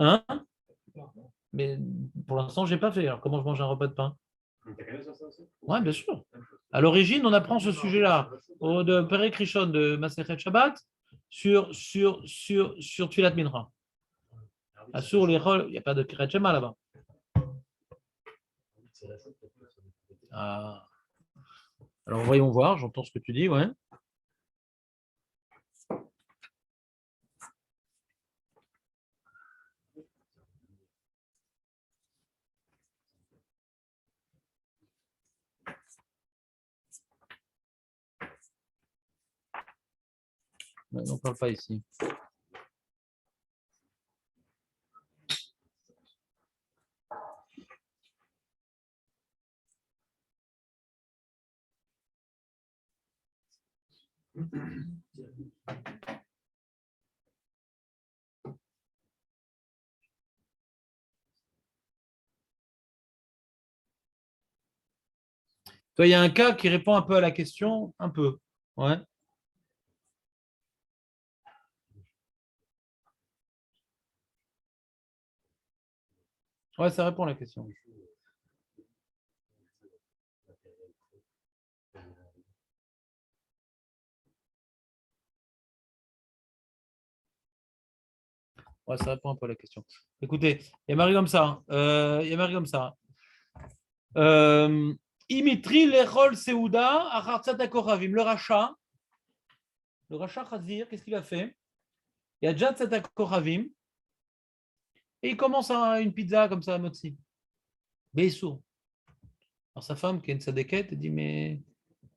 Hein? Mais pour l'instant, je n'ai pas fait. Alors, comment je mange un repas de pain? Oui, bien sûr. À l'origine, on apprend ce sujet-là de Perek Rishon de Masechet Shabbat sur Tfilat Mincha. Sur les rôles, il n'y a pas de Kriyat Shema là-bas. Ah. Alors, voyons voir, j'entends ce que tu dis, ouais. On n'en parle pas ici. Toi, il y a un cas qui répond un peu à la question, un peu. Ouais. Ouais, ça répond à la question. Ouais, ça répond un peu à la question. Écoutez, il y a marqué comme ça. Il y a marqué comme ça. Imitri l'echol Seouda achartzat hakoravim. Le rachat Khazir, qu'est-ce qu'il a fait? Il y a déjà tzat hakoravim et il commence une pizza comme ça à Motsi. Beissour. Alors sa femme, qui est une sadeket, elle dit mais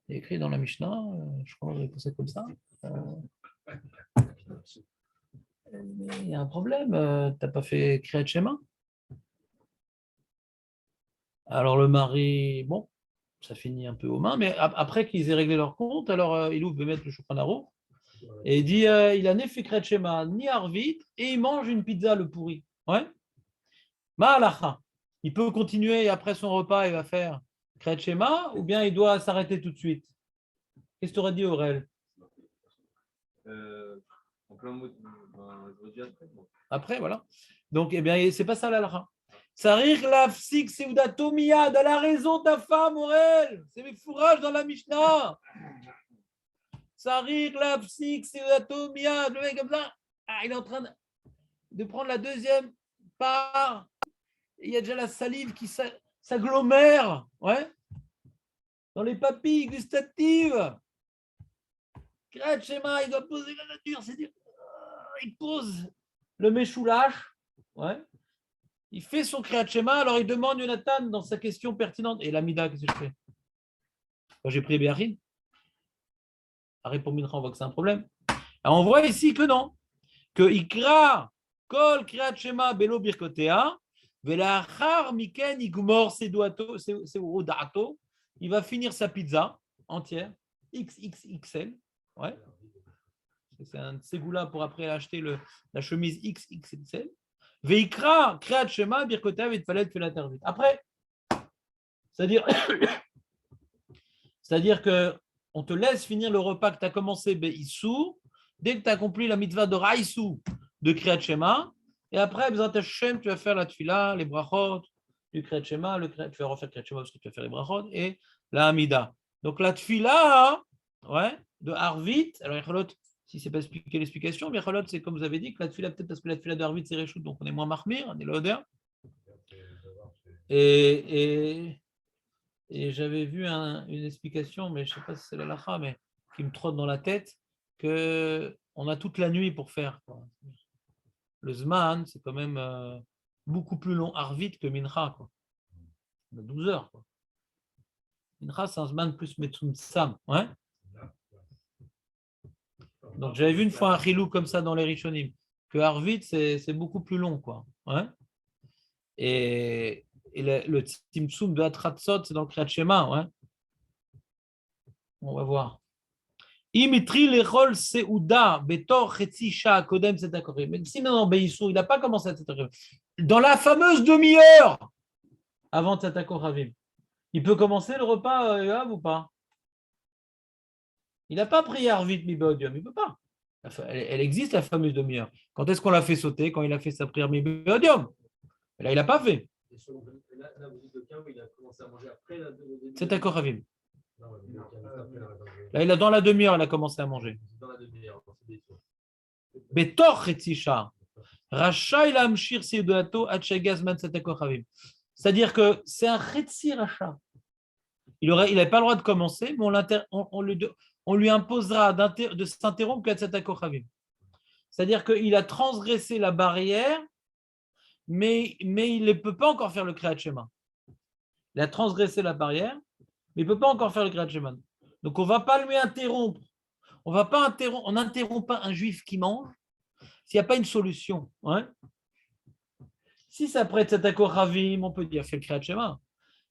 il est écrit dans la Mishnah, je crois que j'ai pensé comme ça. Il y a un problème, tu n'as pas fait Kriyat Shema. Alors le mari, bon, ça finit un peu aux mains, mais après qu'ils aient réglé leur compte, alors il ouvre mettre le Shulchan Aruch et il dit il a né fait Kriyat Shema ni Arvit et il mange une pizza le pourri. Ouais. Ma'alacha. Il peut continuer et après son repas, il va faire Kriyat Shema ou bien il doit s'arrêter tout de suite. Qu'est-ce que tu aurais dit, Aurel? En plein mot, je vous dis après. Bon. Après, voilà. Donc, eh bien, c'est pas ça l'alra. Sarir lafsik seudato miyad. Elle a raison, ta femme, Aurel. C'est mes fourrages dans la Mishnah. Sarir lafsik seudato miyad. Le mec comme ça, il est en train de prendre la deuxième part. Il y a déjà la salive qui s'agglomère. Ouais. Dans les papilles gustatives. Kriyat Shema, il doit poser la nature. C'est-à-dire, il pose le méchoulache. Ouais. Il fait son Kriyat Shema, alors il demande Jonathan dans sa question pertinente. Et l'amida, qu'est-ce que je fais? Moi, j'ai pris Béachid. Arrête pour Mincha, on voit que c'est un problème. Alors, on voit ici que non. Que Ikra, Kol Kriyat Shema, Belo Birkotea, Velachar Miken Igmor Seduato, Seudato. Il va finir sa pizza entière, XXXL. Ouais. C'est un ségoula pour après acheter la chemise XXXL. Veikra, Kriyat Shema, Birkotea, Vetfalet, Felatervit. Après, c'est-à-dire que on te laisse finir le repas que tu as commencé Beissou, dès que tu as accompli la mitzvah de Raïsou de Kriyat Shema, et après, B'ezrat Hashem, tu vas faire la tfila, les brachot, du Kriyat Shema, tu vas refaire Kriyat Shema parce que tu vas faire les brachot, et la Hamida. Donc la tfila, ouais, de Arvit, alors Yacholot, si ce n'est pas expliqué l'explication, mais Yacholot, c'est comme vous avez dit, que la tfila, peut-être parce que la tfila de Arvit, c'est Réchout, donc on est moins marmir, on est l'odeur. Et j'avais vu une explication, mais je ne sais pas si c'est l'alacha, mais qui me trotte dans la tête, qu'on a toute la nuit pour faire. Quoi. Le Zman, c'est quand même beaucoup plus long, Arvit, que Mincha. Quoi. On a 12 heures. Quoi. Mincha, c'est un Zman plus Metsum Sam. Ouais. Donc j'avais vu une fois un chilou comme ça dans les Rishonim, que Arvit, c'est beaucoup plus long. Quoi. Ouais. Et le Tzimtzum de Atratzot, c'est dans le Kriyat Shema. Ouais. On va voir. Imitri l'echol seuda betor chetzi kodem tzedakot. Mais si non, Beisou, il n'a pas commencé à tzedakot. Dans la fameuse demi-heure avant tzedakot ravim, il peut commencer le repas Yoav ou pas? Il n'a pas prié Arvit Mibodium, il ne peut pas. Elle existe la fameuse demi-heure. Quand est-ce qu'on l'a fait sauter? Quand il a fait sa prière Mibodium. Là, il n'a pas fait. Là, vous dites le cas où il a commencé à manger après la demi-heure. Tzedakot ravim. Là, il a dans la demi-heure, il a commencé à manger. Dans la demi-heure, Betor chetzi Racha amshir seudato achagazman tzedakot ravim. C'est-à-dire que c'est un chetzi racha. Il n'avait pas le droit de commencer, mais on lui imposera de s'interrompre qu'à tzedakot ravim. C'est-à-dire qu'il a transgressé la barrière, mais il ne peut pas encore faire le Kriyat Shema. Il a transgressé la barrière, mais il ne peut pas encore faire le Kriyat Shema. Donc on ne va pas lui interrompre. On n'interrompt pas un juif qui mange s'il n'y a pas une solution. Hein. Si c'est après tzedakot ravim, on peut dire fais le Kriyat Shema.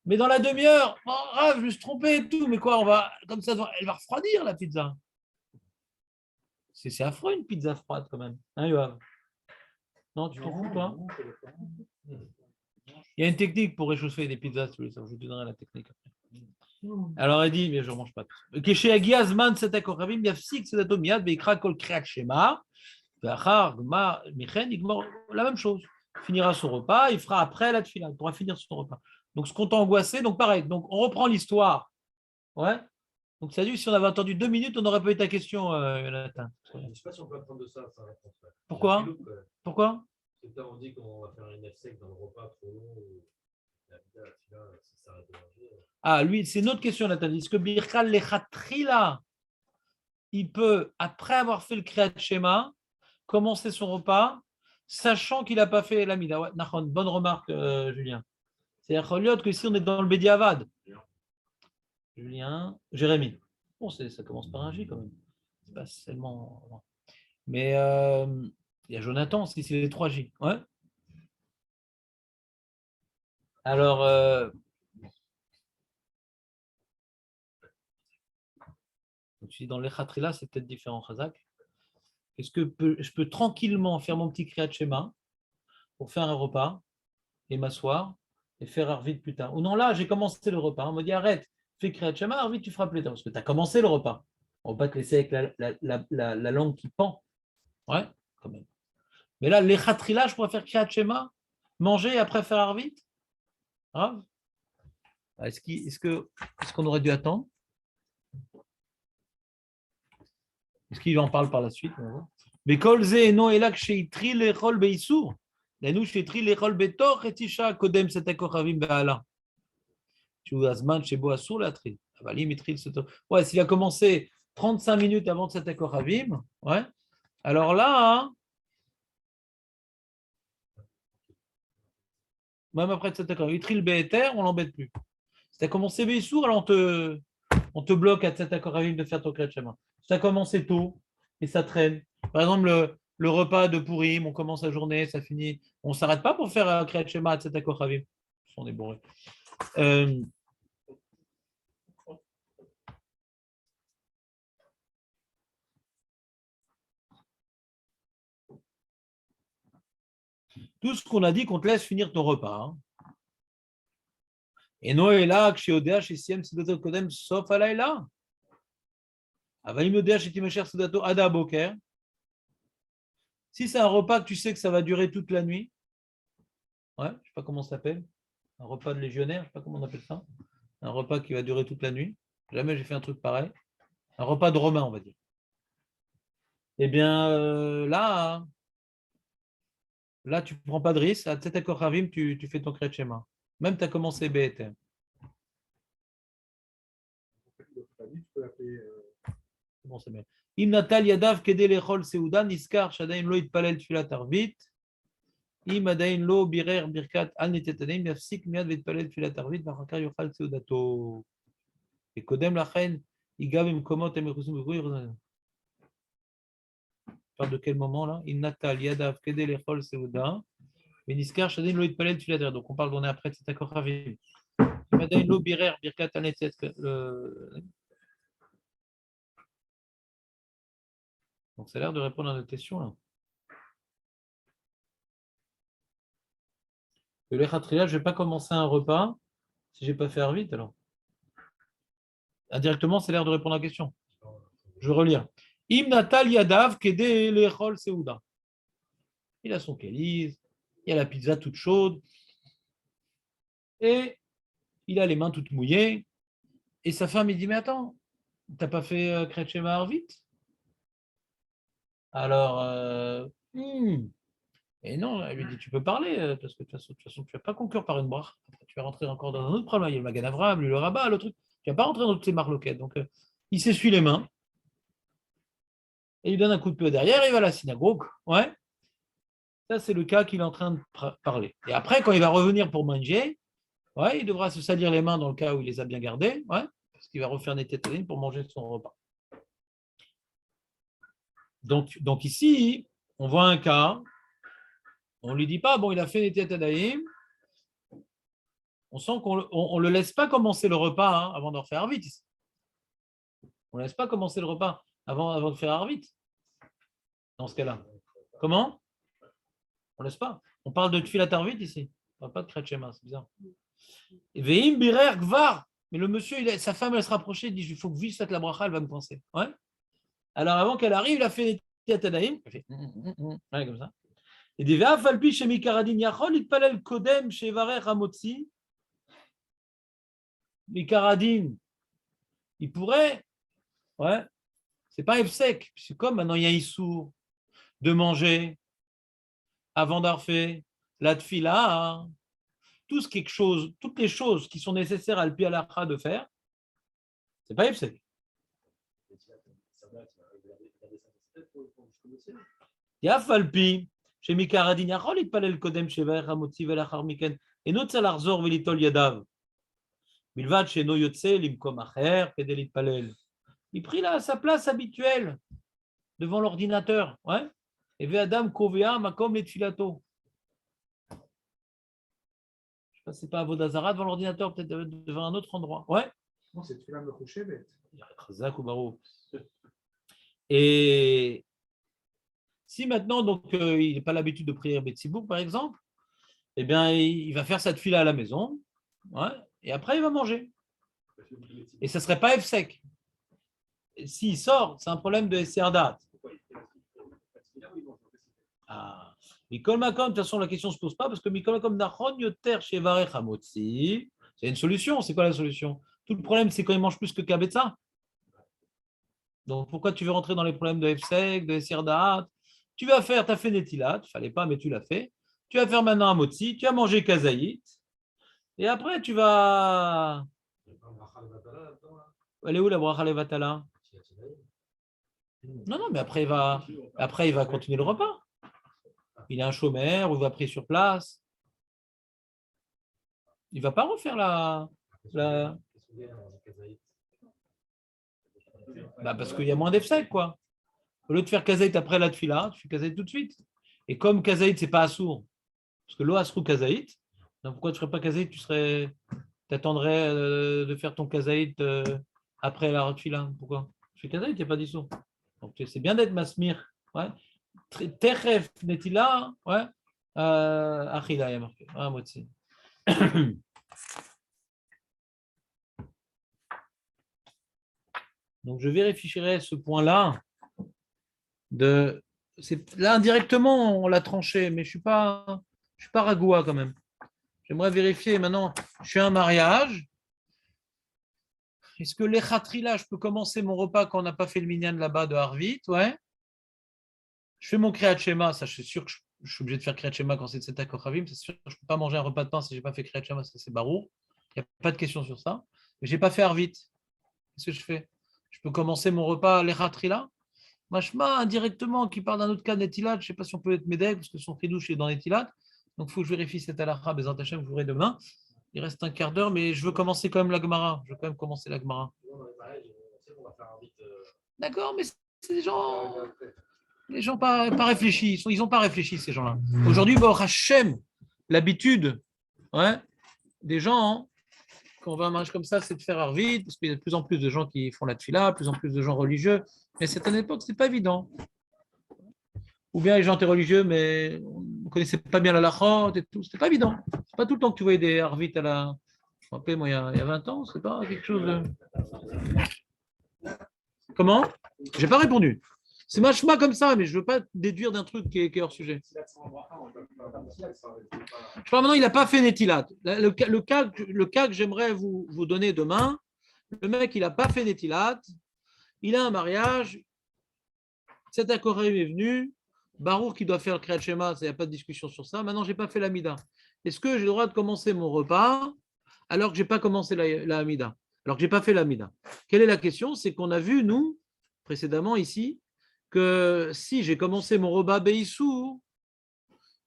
Mais dans la demi-heure, je me suis trompé et tout, mais quoi, comme ça, elle va refroidir la pizza. C'est affreux une pizza froide quand même. Hein, Yoav? Non, tu t'en fous, toi? Il y a une technique pour réchauffer des pizzas, je vous donnerai la technique après. Alors elle dit, mais je ne mange pas. Chez Agiazman, tzedakot ravim, yafsik tzedakot miyad, veikra kol Kriyat Shema, ve'achar gma michen, la même chose. Il finira son repas, il fera après la tefila, il pourra finir son repas. Donc ce compte angoissé, donc pareil. Donc on reprend l'histoire. Ouais. Donc ça dit, si on avait attendu 2 minutes, on n'aurait pas eu ta question, Jonathan. Je ne sais pas si on peut apprendre de ça, sa réponse. Pourquoi? Pourquoi? C'est quand on dit qu'on va faire une F sec dans le repas trop long, ou la tefila, si ça arrête de manger. Ah, lui, c'est une autre question, Nathan. Est-ce que Birchal Lechatrila, il peut, après avoir fait le Kriyat Shema, commencer son repas, sachant qu'il n'a pas fait l'amida? Ouais, bonne remarque, Julien. C'est-à-dire que si on est dans le Bédiavad, Julien, Jérémy. Bon, ça commence par un J quand même. C'est pas seulement. Mais il y a Jonathan, si c'est les 3 J. Ouais. Alors, tu dis dans l'Echatrila, c'est peut-être différent, Chazak. Est-ce que je peux tranquillement faire mon petit Kriyat Shema pour faire un repas et m'asseoir et faire Arvit plus tard? Ou non, là, j'ai commencé le repas. On me dit, arrête, fais Kriyat Shema, Arvit, tu feras plus tard. Parce que tu as commencé le repas. On ne va pas te laisser avec la langue qui pend. Ouais, quand même. Mais là, l'Echatrila, je pourrais faire Kriyat Shema, manger et après faire Arvit. Hein? Est-ce qu'on aurait dû attendre? Est-ce qu'il en parle par la suite? Mais kolze no elak sheitri lechol beisur. Lenu sheitri lechol betor etisha kodem setakochavim be'ala. Tu azman shebo asur latri. Avalim itril seto. Ouais, s'il a commencé 35 minutes avant de setakochavim, ouais. Alors là, hein, même après setakochavim, itril be'eter, on l'embête plus. Si tu as commencé beisur, alors on te bloque à setakochavim de faire ton kriyat shema. Si tu as commencé tôt et ça traîne. Par exemple, le repas de Purim, on commence la journée, ça finit. On ne s'arrête pas pour faire un Kriyat Shema, Tzedakah Kochavim. On est bourré. Tout ce qu'on a dit qu'on te laisse finir ton repas. Hein. Et Noé là, chez Odea, chez Siem, Sedato Kodem, sauf à Laïla. Avalim Odea, chez Timecher, Sedato, Ada Boker. Si c'est un repas que tu sais que ça va durer toute la nuit, ouais, je ne sais pas comment ça s'appelle, un repas de légionnaire, je ne sais pas comment on appelle ça, un repas qui va durer toute la nuit, jamais j'ai fait un truc pareil, un repas de romain, on va dire. Eh bien, là, tu ne prends pas de risque, à Tzedakah Kochavim, tu fais ton Kriyat Shema. Même tu as commencé BETM. Bon, c'est bien. Im natal yadav kede lechol seudan niskar shadaim lo itpalel tfilat arvit. Im adain lo birer birkat al netetadaim yafsik miad vitpalel tfilat arvit vachakar yochal seudato. Et kodem lachen igav imkomot emechusum b'goy. Parle de quel moment là? Im natal yadav kede lechol seudan niskar shadaim lo itpalel tfilat arvit. Donc on parle d'on est après Tzedakah Kochavim. Im adain lo birer birkat al netetadaim. Donc, ça a l'air de répondre à notre question là. Le lechatria, je ne vais pas commencer un repas si je n'ai pas fait Arvit alors. Indirectement, c'est l'air de répondre à la question. Je vais relire. Im natal yadav kede lechol seuda. Il a son kélis, il y a la pizza toute chaude, et il a les mains toutes mouillées, et sa femme, il dit, mais attends, tu n'as pas fait Kriyat Shema Arvit? Alors, et non, elle lui dit, tu peux parler, parce que de toute façon, tu ne vas pas conclure par une bracha. Tu vas rentrer encore dans un autre problème. Il y a le Magan Avraham, le rabbin, le truc. Tu ne vas pas rentrer dans toutes ces marloquettes. Donc, il s'essuie les mains, et il donne un coup de pied derrière, et il va à la synagogue. Ouais. Ça, c'est le cas qu'il est en train de parler. Et après, quand il va revenir pour manger, ouais, il devra se salir les mains dans le cas où il les a bien gardées, ouais, parce qu'il va refaire des tétines pour manger son repas. Donc ici, on voit un cas, on ne lui dit pas, bon, il a fait des tétadaïm, on sent qu'on ne le laisse pas commencer le repas hein, avant d'en faire Arvit. On ne laisse pas commencer le repas avant de faire Arvit. Dans ce cas-là. Comment? On ne laisse pas. On parle de Tfilat Arvit ici. On ne parle pas de Kriyat Shema, c'est bizarre. Veim birer gvar. Mais le monsieur, sa femme, elle se rapprochait, il dit, il faut que vite fasse la bracha, elle va me coincer. Ouais. Alors avant qu'elle arrive, il a fait des tétadaïm. Il a fait ouais, comme ça. Et dit Ve'afalpi chez Mikaradin Yachol, il palel kodem chez Varer Ramotzi. Mikaradin, il pourrait, ouais, c'est pas Efsek, c'est comme maintenant il y a Issour de manger avant d'avoir fait la tfila, toutes les choses qui sont nécessaires à l'pi halakha de faire, c'est pas Efsek. Yafalpi chez Mikaradin Yachol, il palel kodem chez Varer Ramotzi velachar miken et not salarzor velitol yadav. Il prit là sa place habituelle devant l'ordinateur. Ouais. Et Adam Kovea Makom et Filato. Je ne sais pas, c'est pas à Vodazara devant l'ordinateur, peut-être devant un autre endroit. Ouais. Non, c'est Tfilah Mechouchevet. Chazak ou Baruch. Et si maintenant, donc, il n'a pas l'habitude de prier Betsibouk, par exemple, eh bien, il va faire sa tefila à la maison, ouais, et après, il va manger. Et ça ne serait pas F-sec. S'il sort, c'est un problème de SRDAT. Ah. Mikol Makom, de toute façon, la question ne se pose pas parce que Mikol Makom Nachon Yoter Shevarech Hamotzi, c'est une solution. C'est quoi la solution? Tout le problème, c'est quand il mange plus que Kabetza. Donc, pourquoi tu veux rentrer dans les problèmes de F-sec, de SRDAT? Tu vas faire, tu as fait Netilat, il ne fallait pas, mais tu l'as fait. Tu vas faire maintenant Hamotzi, tu as mangé Kazaït, et après, tu vas. Elle est où la bracha levatala? Non, mais après, il va continuer le repas. Il est un chômeur, ou il va prier sur place. Il ne va pas refaire la... Bah parce qu'il y a moins d'effsec, quoi. Au lieu de faire kazaït après la tfila, tu fais kazaït tout de suite. Et comme kazaït, c'est pas assour, parce que l'eau asrou kazaït, donc pourquoi tu ne ferais pas kazaït? Tu attendrais de faire ton kazaït après la tfila. Pourquoi? Tu fais kazaït, il n'y a pas d'issour. Donc c'est bien d'être masmir. Ouais. Techef netila, ouais. Achila, il y a marqué. Ah, moi aussi. Donc je vérifierai ce point-là. Là, indirectement, on l'a tranché, mais je ne suis pas ragoua quand même. J'aimerais vérifier maintenant. Je suis à un mariage. Est-ce que les khatrila, je peux commencer mon repas quand on n'a pas fait le minyan là-bas de Harvit? Ouais. Je fais mon kriyat shema, ça je suis sûr que je suis obligé de faire kriyat shema quand c'est de Seta Kochavim. C'est sûr que je ne peux pas manger un repas de pain si je n'ai pas fait kriyat shema, ça c'est barour. Il n'y a pas de question sur ça. Mais je n'ai pas fait Harvit. Qu'est-ce que je fais? Je peux commencer mon repas les khatrila? Machma, indirectement, qui parle d'un autre cas d'Etilat, je ne sais pas si on peut être médec, parce que son fridouche est dans Etilat. Donc, il faut que je vérifie cette halakha, Bezat Hashem, je vous verrai demain. Il reste un quart d'heure, mais je veux commencer quand même la Gemara. Je veux quand même commencer la Gemara. D'accord, mais c'est des gens pas réfléchis. Ils n'ont pas réfléchi, ces gens-là. Aujourd'hui, Hashem, l'habitude des gens, quand on va à un mariage comme ça, c'est de faire Arvit, parce qu'il y a de plus en plus de gens qui font la tfila, de plus en plus de gens religieux. Mais cette époque, ce n'est pas évident. Ou bien les gens étaient religieux, mais on ne connaissait pas bien la lachot et tout. Ce n'était pas évident. Ce n'est pas tout le temps que tu voyais des Arvit à la. Je me rappelle, moi, il y a 20 ans, ce n'est pas quelque chose de. Comment? Je n'ai pas répondu. C'est machma comme ça, mais je ne veux pas déduire d'un truc qui est hors sujet. Je crois maintenant, il n'a pas fait Netilat. Le cas que j'aimerais vous donner demain, le mec, il n'a pas fait Netilat, il a un mariage, cet accord est venu, Baruch qui doit faire le Kriyat Shema, il n'y a pas de discussion sur ça. Maintenant, je n'ai pas fait l'Amida. Est-ce que j'ai le droit de commencer mon repas alors que je n'ai pas commencé la Amida? Alors que je n'ai pas fait l'Amida. Quelle est la question? C'est qu'on a vu, nous, précédemment ici, que si j'ai commencé mon repas Beisou,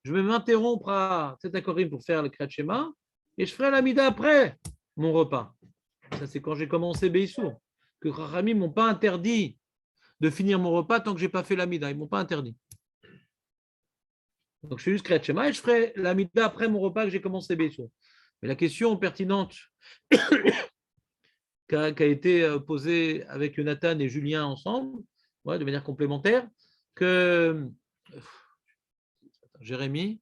je vais m'interrompre à cet accord pour faire le Kriyat Shema et je ferai l'Amida après mon repas. Ça, c'est quand j'ai commencé Beisou. Que Chachamim ne m'ont pas interdit de finir mon repas tant que je n'ai pas fait l'Amida. Ils ne m'ont pas interdit. Donc, je fais juste Kriyat Shema et je ferai l'Amida après mon repas que j'ai commencé Beisou. Mais la question pertinente qui a été posée avec Jonathan et Julien ensemble, de manière complémentaire, que Jérémy,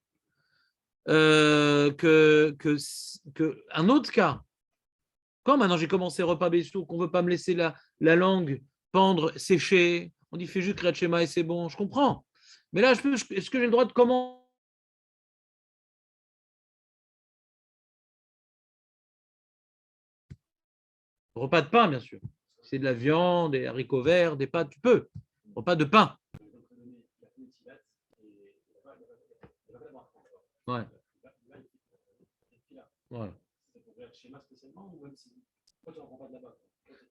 un autre cas, quand maintenant j'ai commencé repas Bessou, qu'on ne veut pas me laisser la langue pendre, sécher, on dit fais juste Kriyat Shema et c'est bon, je comprends. Mais là, est-ce que j'ai le droit de commencer? Repas de pain, bien sûr. C'est de la viande, des haricots verts, des pâtes, tu peux. Repas de pain. Ouais. Ouais.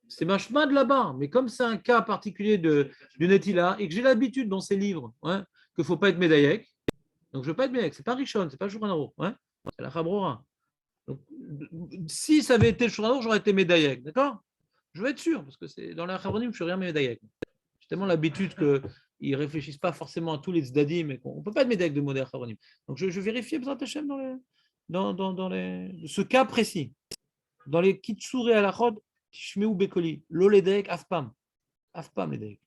C'est machma de là-bas, mais comme c'est un cas particulier du Netila et que j'ai l'habitude dans ces livres qu'il ne faut pas être médaillek, donc je ne veux pas être médaillek, c'est pas Rishon, c'est pas Shouchan c'est la Chabrora. Donc, si ça avait été le Shouchan, j'aurais été médaillek, d'accord? Je veux être sûr, parce que c'est dans la Chabronim, je ne suis rien médaillek. J'ai tellement l'habitude qu'ils ne réfléchissent pas forcément à tous les tzdadim, mais on ne peut pas être médaillek de modèle Chabronim. Donc je vérifie B'ezrat Hashem dans ce cas précis. Dans les Kitsur et Halachot, Tishmeu Bekoli. L'Oledek, Afpam. Afpam, Ledek.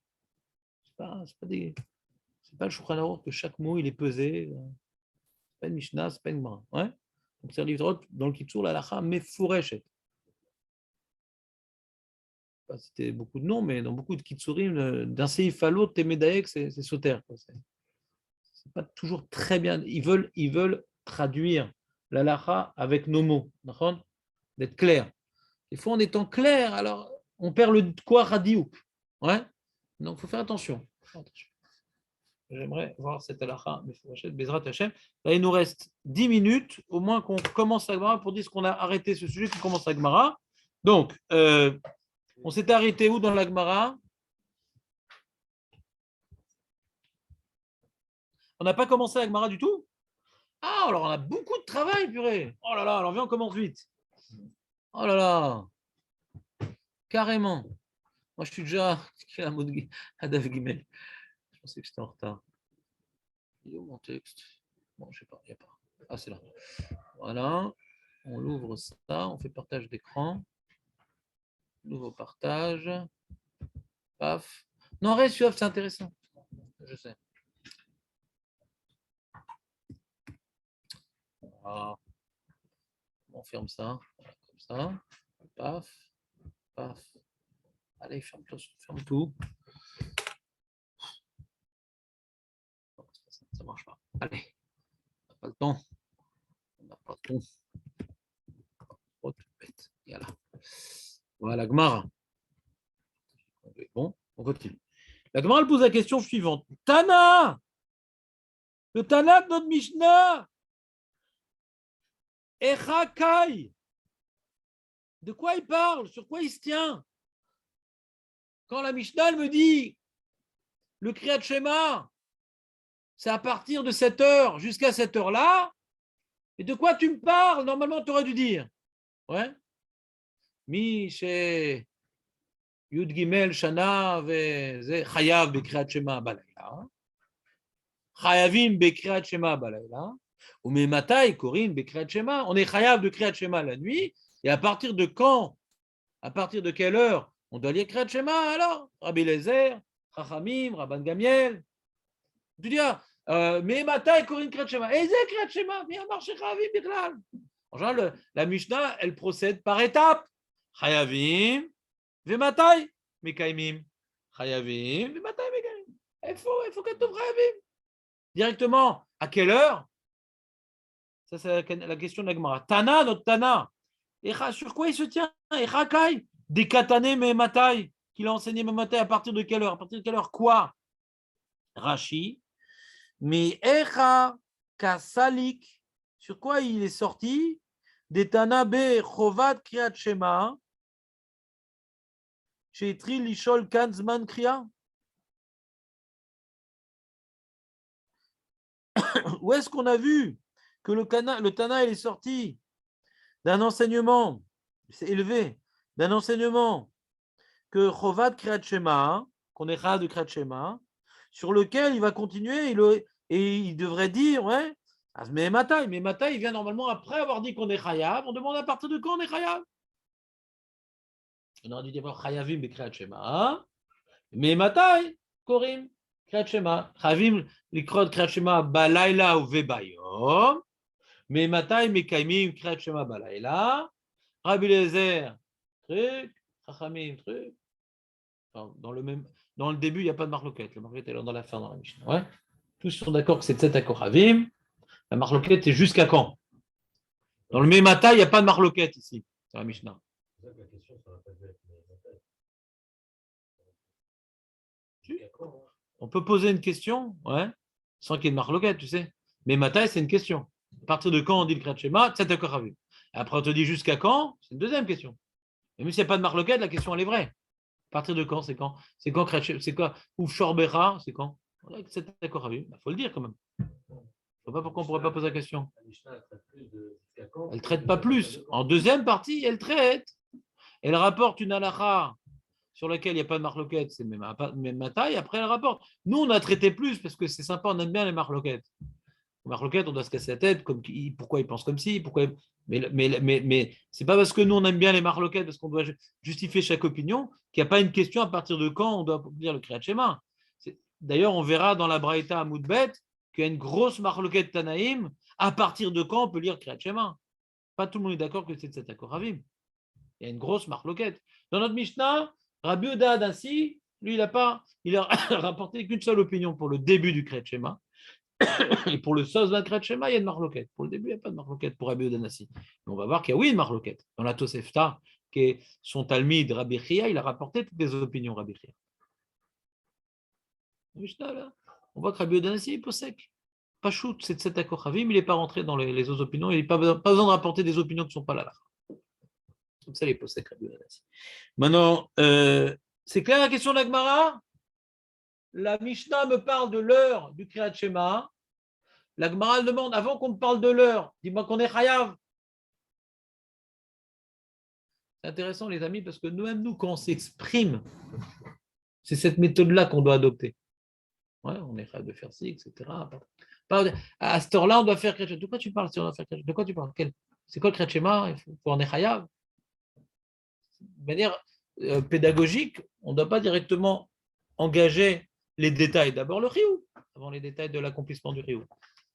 C'est pas le Shulchan Aruch que chaque mot il est pesé. C'est pas une Mishnah, c'est pas une Gemara. Ouais? Donc c'est un livre dans le Kitsour, la Lacha, Mefureshet. Pas citer beaucoup de noms, mais dans beaucoup de Kitsurim, d'un Seif à l'autre, Temedaek, c'est sauter. C'est pas toujours très bien. Ils veulent traduire la Lacha avec nos mots, d'être clair. Des fois, en étant clair, alors on perd le quoi radiouk. Ouais? Donc, il faut faire attention. J'aimerais voir cette halakha, mais Bezrat Hashem. Là, il nous reste 10 minutes, au moins qu'on commence la Gemara pour dire qu'on a arrêté ce sujet, qu'on commence la Gemara. Donc, on s'est arrêté où dans la Gemara? On n'a pas commencé la Gemara du tout? Ah, alors on a beaucoup de travail, purée. Oh là là, alors viens, on commence vite. Oh là là, carrément. Moi, je suis déjà à Dav Gimel. Je pensais que j'étais en retard. Il est où mon texte? Bon, je sais pas, il n'y a pas. Ah, c'est là. Voilà. On ouvre ça, on fait partage d'écran. Nouveau partage. Paf. Non, reste, c'est intéressant. Je sais. Voilà. On ferme ça. Voilà, comme ça. Paf. Paf. Allez, ferme tout. Ça ne marche pas. Allez. On n'a pas le temps. On n'a pas le temps. Voilà. Voilà, Gemara. Bon, on continue. La Gemara elle pose la question suivante. Tana, le Tana de notre Mishnah, Echakai, de quoi il parle? Sur quoi il se tient? Quand la Mishnah elle me dit le Kriyat Shema, c'est à partir de cette heure jusqu'à cette heure-là, et de quoi tu me parles? Normalement, tu aurais dû dire. Ouais. Mi chez Yud Gimel Shana ve Chayav Bekriyat Shema Balayla. Chayavim Bekriyat Shema Balayla. Ou Mematai Korin Bekriyat Shema. On est Chayav de Kriyat Shema la nuit. Et à partir de quand? À partir de quelle heure on doit lire Kriyat Shema alors? Rabbi Lezer, Chachamim, Rabban Gamiel. Tu dis, Mematai Korin Kriyat Shema. Et c'est Kriyat Shema. Viens marcher Chayavim Beklal. En général, la Mishnah, elle procède par étapes. Chayavim, Vematai, Mekaimim. Chayavim, Vematai, Mekaimim. Il faut qu'elle t'ouvre Chayavim. Directement, à quelle heure? Ça, c'est la question de la Gemara. Tana, notre Tana. Sur quoi il se tient? Echakai, des Katane, Mematai, qu'il a enseigné Mematai à partir de quelle heure? À partir de quelle heure? Quoi? Rashi. Mais Echa Kasalik, sur quoi il est sorti? Des Tana be Chovat Kriyat Shema. Chez Tri Lishol Kanzman Kriya. Où est-ce qu'on a vu que le Tana il est sorti d'un enseignement, c'est élevé, d'un enseignement que Chovat Kriyat Shema, qu'on est Chavad de Kriyat Shema, sur lequel il va continuer et il devrait dire, ouais, mais Matai, il vient normalement après avoir dit qu'on est Chayav, on demande à partir de quand on est Chayav? On aurait dû dire Chayavim be Kriyat Shema, mais Matai, Korim, Kriyat Shema, Chayavim likrot Kriyat Shema balayla ou vebayom, mais Matai mekaimim Kriyat Shema balayla, Rabbi Lezer, truc, Chachamim, truc. Enfin, dans le début, il n'y a pas de marloquette. La marloquette est dans la fin, dans la Mishnah. Ouais. Tous sont d'accord que c'est 7 Akoravim. La marloquette est jusqu'à quand? Dans le Memata, il n'y a pas de marloquette ici, dans la Mishnah. C'est ça que la question, ça va pas être On peut poser une question, ouais, sans qu'il y ait de marloquette, tu sais. Mais Mataï, c'est une question. À partir de quand on dit le Kriyat Shema? Tset Akoravim. Après, on te dit jusqu'à quand? C'est une deuxième question. Et même s'il n'y a pas de marloquette, la question, elle est vraie. À partir de quand? C'est quand? C'est quand Kriyat Shema? C'est quoi? Ouf Shorbecha? C'est quand? Tset Akoravim. Il faut le dire quand même. Je ne vois pas pourquoi on ne pourrait pas poser la question. Elle ne traite pas plus. En deuxième partie, elle traite. Elle rapporte une halakha sur laquelle il n'y a pas de marloquette, c'est même Mataï, après elle rapporte. Nous, on a traité plus parce que c'est sympa, on aime bien les marloquettes. Marloquette, on doit se casser la tête, pourquoi il pense comme ci, mais c'est pas parce que nous on aime bien les marloquettes, parce qu'on doit justifier chaque opinion, qu'il n'y a pas une question à partir de quand on doit lire le Kriyat Shema. D'ailleurs, on verra dans la Braïta à Moudbet qu'il y a une grosse marloquette Tanaïm, à partir de quand on peut lire Kriyat Shema. Pas tout le monde est d'accord que c'est de cet accord Ravim. Il y a une grosse marloquette. Dans notre Mishnah, Rabbi Yehuda ainsi, lui, il a rapporté qu'une seule opinion pour le début du Kriyat Shema. Et pour le sos d'un Kriyat Shema, il y a une marloquette. Pour le début, il n'y a pas de marloquette pour Rabbi Yehuda Nassi. Mais on va voir qu'il y a oui une marloquette. Dans la Tosefta, qui est son Talmid Rabbi Chia, il a rapporté toutes les opinions Rabbi Chia. Là, on voit que Rabbi Yehuda Nassi est possèque. Pas shoot, c'est de cet accord Ravim, il n'est pas rentré dans les autres opinions, il n'a pas besoin de rapporter des opinions qui ne sont pas là. Comme ça, il est possèque Rabbi Yehuda Nassi. Maintenant, c'est clair la question d'Agmara? La Mishnah me parle de l'heure du Kriyat Shema. La Gemara demande, avant qu'on me parle de l'heure, dis-moi qu'on est chayav. C'est intéressant, les amis, parce que nous-mêmes, nous, quand on s'exprime, c'est cette méthode-là qu'on doit adopter. Ouais, on est chayav de faire ci, etc. À cette heure-là, on doit faire quelque chose. De quoi tu parles si on doit faire quelque chose? De quoi tu parles? C'est quoi le Kriyat Shema? Il faut en est chayav. De manière pédagogique, on ne doit pas directement engager les détails. D'abord le riou, avant les détails de l'accomplissement du riou.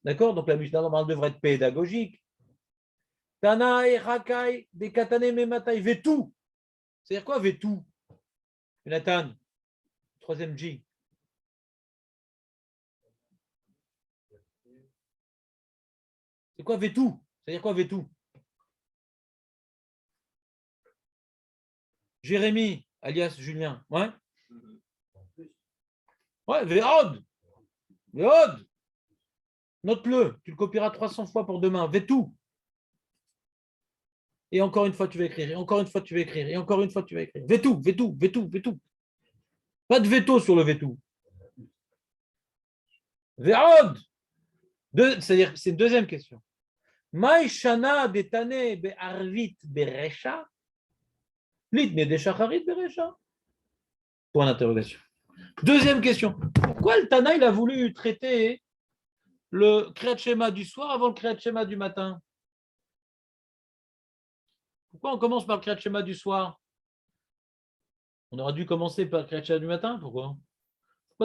D'accord? Donc la Mishnah normale devrait être pédagogique. Tana et Rakai, des katane mematai, vetu. C'est-à-dire quoi vetu? Jonathan, troisième J. C'est quoi vetu? C'est-à-dire quoi vetu? Jérémy, alias Julien. Ouais? Ouais, veod. Veod. Note-le, tu le copieras 300 fois pour demain. Vetu. Et encore une fois, tu vas écrire. Et encore une fois, tu vas écrire. Et encore une fois, tu vas écrire. Vetu, vetu, vetu, vetu. Pas de veto sur le vetu. Veod. C'est-à-dire, c'est une deuxième question. Maïshana detane be'arvit beresha. Litne de shacharit beresha. Point d'interrogation. Deuxième question. Pourquoi le Tana il a voulu traiter le Kriyat Shema du soir avant le Kriyat Shema du matin? Pourquoi on commence par le Kriyat Shema du soir? On aurait dû commencer par le Kriyat Shema du matin? Pourquoi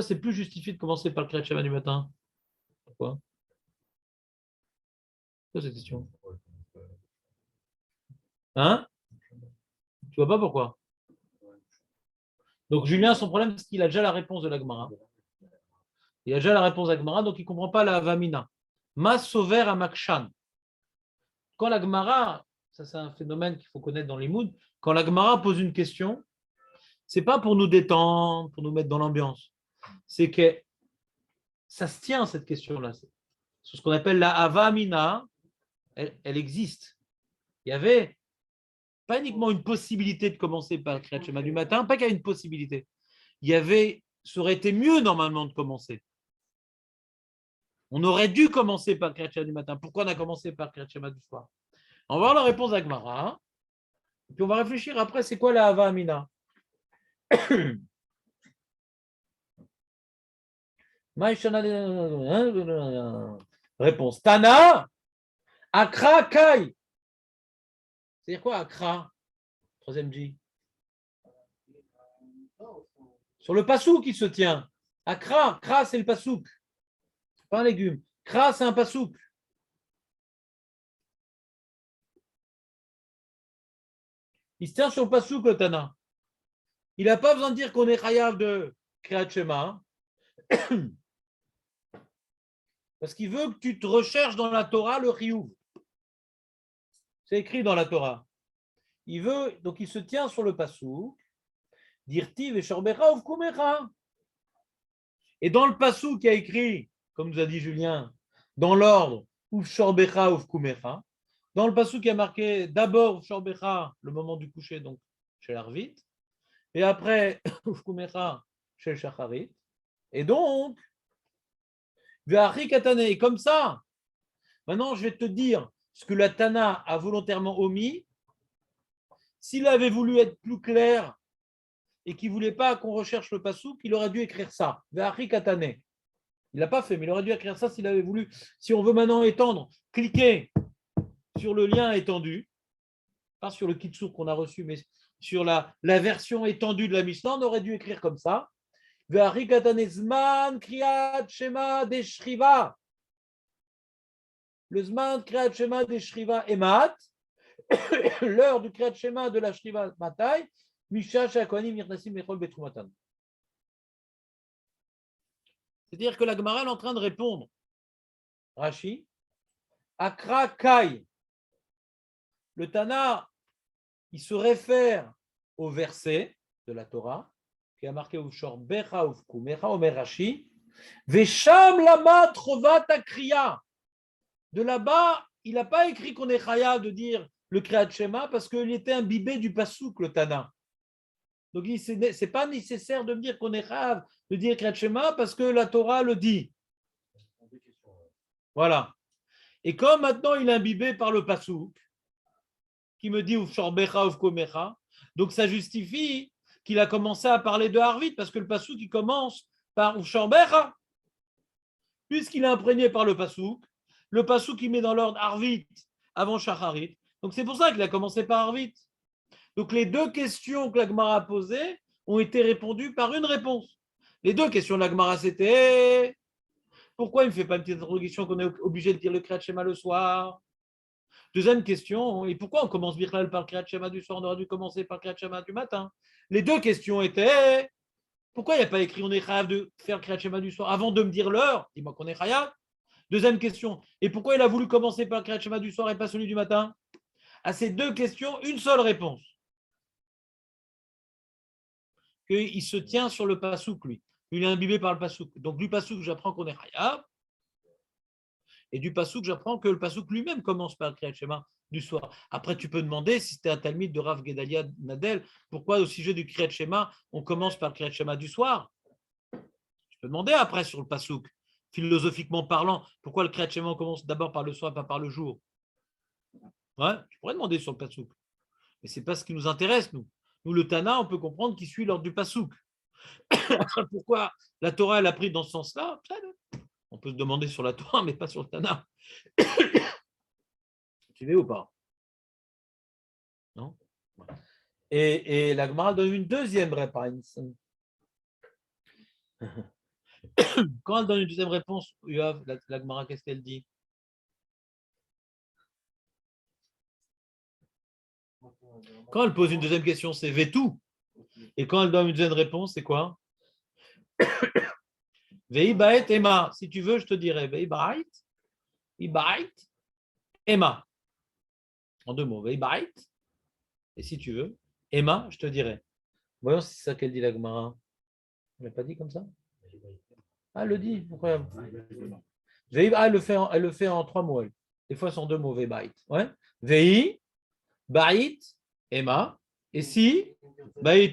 c'est plus justifié de commencer par le Kriyat Shema du matin? Pourquoi cette question? Hein? Tu vois pas pourquoi? Donc Julien, son problème, c'est qu'il a déjà la réponse de la Gemara. Il a déjà la réponse de la Gemara, donc il ne comprend pas la Vamina. Mas sover à Makshan. Quand la Gemara, ça c'est un phénomène qu'il faut connaître dans les moods, quand la Gemara pose une question, c'est pas pour nous détendre, pour nous mettre dans l'ambiance. C'est que ça se tient, cette question-là. C'est ce qu'on appelle la Avamina, elle existe. Il y avait pas uniquement une possibilité de commencer par le Kriyat Shema du matin, pas qu'il y a une possibilité. Ça aurait été mieux normalement de commencer. On aurait dû commencer par le Kriyat Shema du matin. Pourquoi on a commencé par le Kriyat Shema du soir? On va voir la réponse d'Agmara. Et puis on va réfléchir après, c'est quoi la Hava Amina? Réponse. Tana, Akra, Kai. C'est-à-dire quoi Akra? Troisième J. Sur le pasouk qui se tient. Akra, Kra c'est le pasouk. Pas un légume. Kra c'est un pasouk. Il se tient sur le pasouk le Tana. Il n'a pas besoin de dire qu'on est chayav de Kriyat Shema. Parce qu'il veut que tu te recherches dans la Torah le Riyuv. C'est écrit dans la Torah. Donc il se tient sur le pasouk. Dirtiv et Shorbecha Uvkumecha. Et dans le pasouk qui a écrit, comme nous a dit Julien, dans l'ordre Uv Shorbecha Uvkumecha, dans le pasouk qui a marqué d'abord Shorbecha, le moment du coucher, donc chez l'Arvit, et après Uvkumecha chez le Shacharit. Et donc, et comme ça, maintenant je vais te dire ce que la Tana a volontairement omis. S'il avait voulu être plus clair et qu'il ne voulait pas qu'on recherche le pasouk, il aurait dû écrire ça. Il l'a pas fait, mais il aurait dû écrire ça s'il avait voulu. Si on veut maintenant étendre, cliquez sur le lien étendu, pas sur le kitsur qu'on a reçu, mais sur la version étendue de la Mishnah, on aurait dû écrire comme ça. Zman kriyat shema deshriva. Le zman kriyat shema deshriva emat. L'heure du kriyat shema de la shriva matai. Misha shakonim mirnasim mechol betrumatan. C'est-à-dire que la Gemara est en train de répondre. Rashi, Akra Kai. Le Tana, il se réfère au verset de la Torah qui a marqué Uvshor Becha Uvkumecha Omer Rashi, Vesham Lama Trovat Akriya. De là-bas, il n'a pas écrit qu'on est chaya de dire le Kriyat Shema parce qu'il était imbibé du Passouk, le Tana. Donc, ce n'est pas nécessaire de me dire qu'on est chaya de dire Kriyat Shema parce que la Torah le dit. Voilà. Et comme maintenant il est imbibé par le Passouk, qui me dit Uvshor Becha Uvkumecha, donc ça justifie qu'il a commencé à parler de Harvit, parce que le Passouk, il commence par Uvshor Becha. Puisqu'il est imprégné par le Passouk il met dans l'ordre Harvit avant Shacharit. Donc c'est pour ça qu'il a commencé par Harvit. Donc les deux questions que la Gemara a posées ont été répondues par une réponse. Les deux questions de la Gemara, c'était pourquoi il ne me fait pas une petite introduction qu'on est obligé de dire le Kriyat Shema le soir? Deuxième question, et pourquoi on commence Birklal par le Kriyat Shema du soir? On aurait dû commencer par le Kriyat Shema du matin. Les deux questions étaient pourquoi il n'y a pas écrit on est chayav de faire le Kriyat Shema du soir avant de me dire l'heure? Dis-moi qu'on est chayav. Deuxième question, et pourquoi il a voulu commencer par le Kriyat Shema du soir et pas celui du matin? À ces deux questions, une seule réponse. Qu'il se tient sur le Passouk, lui. Il est imbibé par le Passouk. Donc du Passouk, j'apprends qu'on est chayav. Et du Passouk, j'apprends que le Passouk lui-même commence par le Kriyat Shema du soir. Après, tu peux demander, si c'était un Talmid de Rav Gedalia Nadel, pourquoi au sujet du Kriyat Shema, on commence par le Kriyat Shema du soir? Tu peux demander après sur le Passouk, philosophiquement parlant, pourquoi le Kriyat Shema commence d'abord par le soir, pas par le jour? Ouais, tu pourrais demander sur le Passouk. Mais ce n'est pas ce qui nous intéresse, nous. Nous, le Tana, on peut comprendre qu'il suit l'ordre du Passouk. Pourquoi la Torah, elle a pris dans ce sens-là? On peut se demander sur la Torah, mais pas sur le Tana. Tu veux ou pas? Non? Et la Gemara donne une deuxième réponse. Quand elle donne une deuxième réponse, la Gemara, qu'est-ce qu'elle dit? Quand elle pose une deuxième question, c'est Vetou. Et quand elle donne une deuxième réponse, c'est quoi? Veibaet Emma. Si tu veux, je te dirai Veibaet, Ibaet, Emma. En deux mots, Veibaet. Et si tu veux, Emma, je te dirai. Voyons si c'est ça qu'elle dit la Gemara. Elle n'a pas dit comme ça? Ah, elle le dit. Incroyable. Elle le fait en trois mots. Des fois, c'est en deux mots. Veibaet. Ouais. Vei, Baït, Emma. Et si,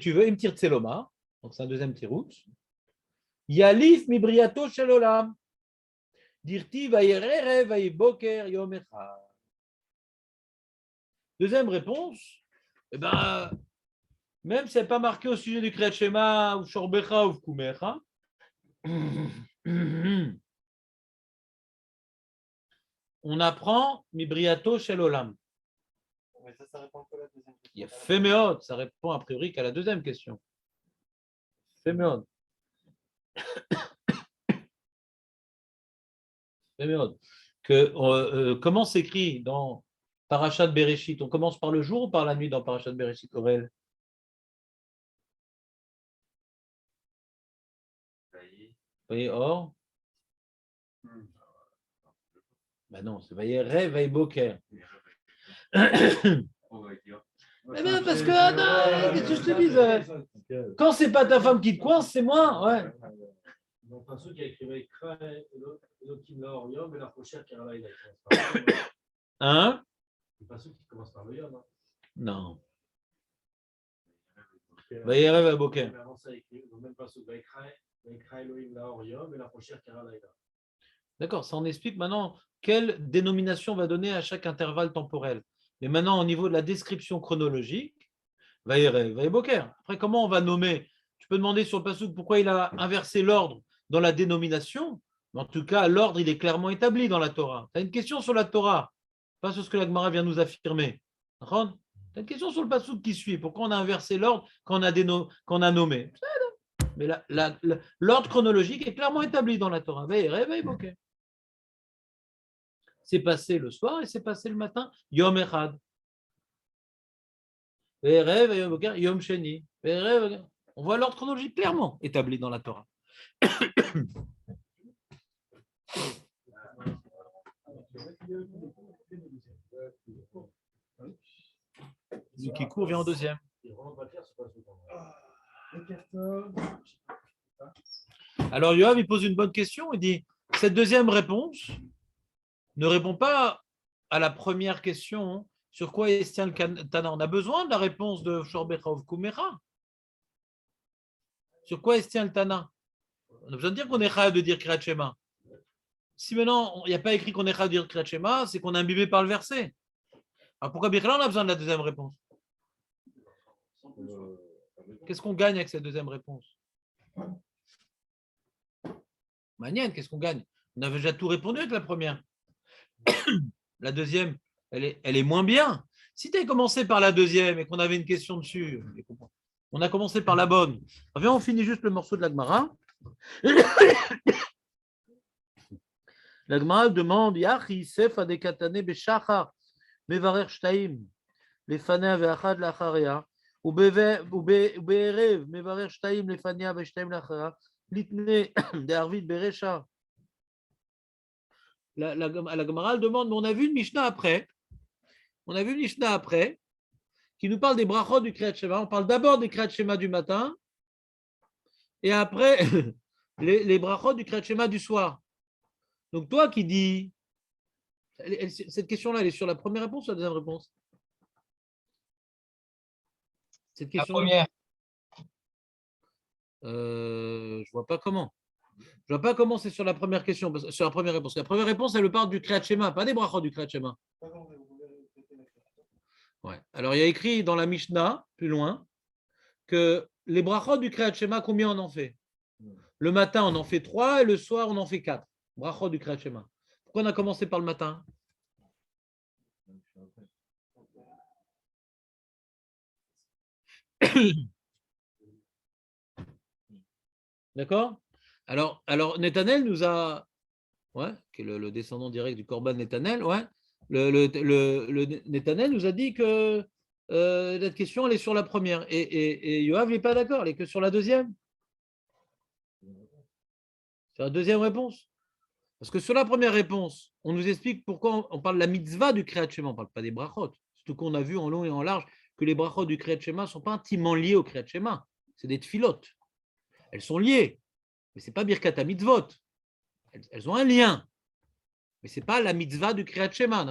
tu veux, Im tir tseloma. Donc, c'est un deuxième tirout. Yalif mibriato shelolam. Dirti vayerere vayiboker yom echad. Deuxième réponse, même si ce n'est pas marqué au sujet du Kriyat Shema ou Shorbecha ou Vkumecha, on apprend mibriato shelolam. Ça répond à la deuxième question. Il y a Féméod, ça répond a priori qu'à la deuxième question. Féméod. Comment s'écrit dans Parashat Bereshit? On commence par le jour ou par la nuit dans Parashat Bereshit, Aurel? Vous voyez, or? Ben non, c'est Vayere, Vayiboker. Parce que, qu'est-ce que je te dis? Quand c'est pas ta femme qui te coince, c'est moi. Ouais. Donc, un truc qui a écrit Vaikra, Elohim Laor Yom, et la prochaine qui a Hein? C'est pas ceux qui commencent par le Yom. Non. Vayere, Vayiboker. Mais avant ça, écrit, même pas ceux Vaikra, Elohim Laor Yom, et la prochaine qui a D'accord, ça en explique maintenant quelle dénomination va donner à chaque intervalle temporel. Mais maintenant, au niveau de la description chronologique, Vayere, Vayiboker. Après, comment on va nommer? Tu peux demander sur le passouk pourquoi il a inversé l'ordre dans la dénomination. Mais en tout cas, l'ordre, il est clairement établi dans la Torah. Tu as une question sur la Torah, pas sur ce que la Gemara vient nous affirmer. Tu as une question sur le passouk qui suit. Pourquoi on a inversé l'ordre quand on a nommé? Mais l'ordre chronologique est clairement établi dans la Torah. Réveille, ok. C'est passé le soir et c'est passé le matin. Yom Echad. Yom Sheni. On voit l'ordre chronologique clairement établi dans la Torah. Qui court vient en deuxième. Alors Yoav, il pose une bonne question. Il dit, cette deuxième réponse ne répond pas à la première question. Sur quoi est tient le Tana? On a besoin de la réponse de Shorbechov Kumera. Sur quoi est tient le Tana? On a besoin de dire qu'on est chayav de dire Kriyat Shema. Si maintenant il n'y a pas écrit qu'on est chayav de dire Kriyat Shema, c'est qu'on est imbibé par le verset. Alors pourquoi Birkala on a besoin de la deuxième réponse? Qu'est-ce qu'on gagne avec cette deuxième réponse? Manienne, qu'est-ce qu'on gagne? On avait déjà tout répondu avec la première. La deuxième, elle est moins bien. Si tu avais commencé par la deuxième et qu'on avait une question dessus, on a commencé par la bonne. Viens, on finit juste le morceau de la Gemara. La Gemara demande Yachi Sefa de Katane Beshachar Mevarer Shtaim Lefana Veachad Lacharea Ubeerev Mevarer Shtaim Lefania Veshtaim Lacharea Litne de Arvid Berecha. La Gemara demande, mais on a vu une Mishnah après. On a vu une Mishnah après qui nous parle des brachot du Kriyat Shema. On parle d'abord des Kriyat Shema du matin et après les brachot du Kriyat Shema du soir. Donc toi qui dis, cette question-là, elle est sur la première réponse ou la deuxième réponse? Cette question. La première. Je vois pas comment. Je vois pas comment c'est sur la première question, sur la première réponse. La première réponse, elle parle du Kriyat Shema, pas des brachot du Kriyat Shema. Ouais. Alors il y a écrit dans la Mishnah, plus loin, que les brachot du Kriyat Shema, combien on en fait? Le matin, on en fait 3 et le soir, on en fait 4. Brachot du Kriyat Shema. Pourquoi on a commencé par le matin? D'accord? Alors Netanel nous a, qui est le descendant direct du Korban Netanel, le Netanel nous a dit que la question elle est sur la première et Yoav n'est pas d'accord, elle est que sur la deuxième. Sur la deuxième réponse. Parce que sur la première réponse, on nous explique pourquoi on parle de la mitzvah du Kriyat Shema, on ne parle pas des brachot. Surtout qu'on a vu en long et en large que les brachot du Kriyat Shema ne sont pas intimement liés au Kriyat Shema. C'est des tfilotes. Elles sont liées, mais ce n'est pas Birkat HaMitzvot. Elles ont un lien, mais ce n'est pas la mitzvah du Kriyat Shema.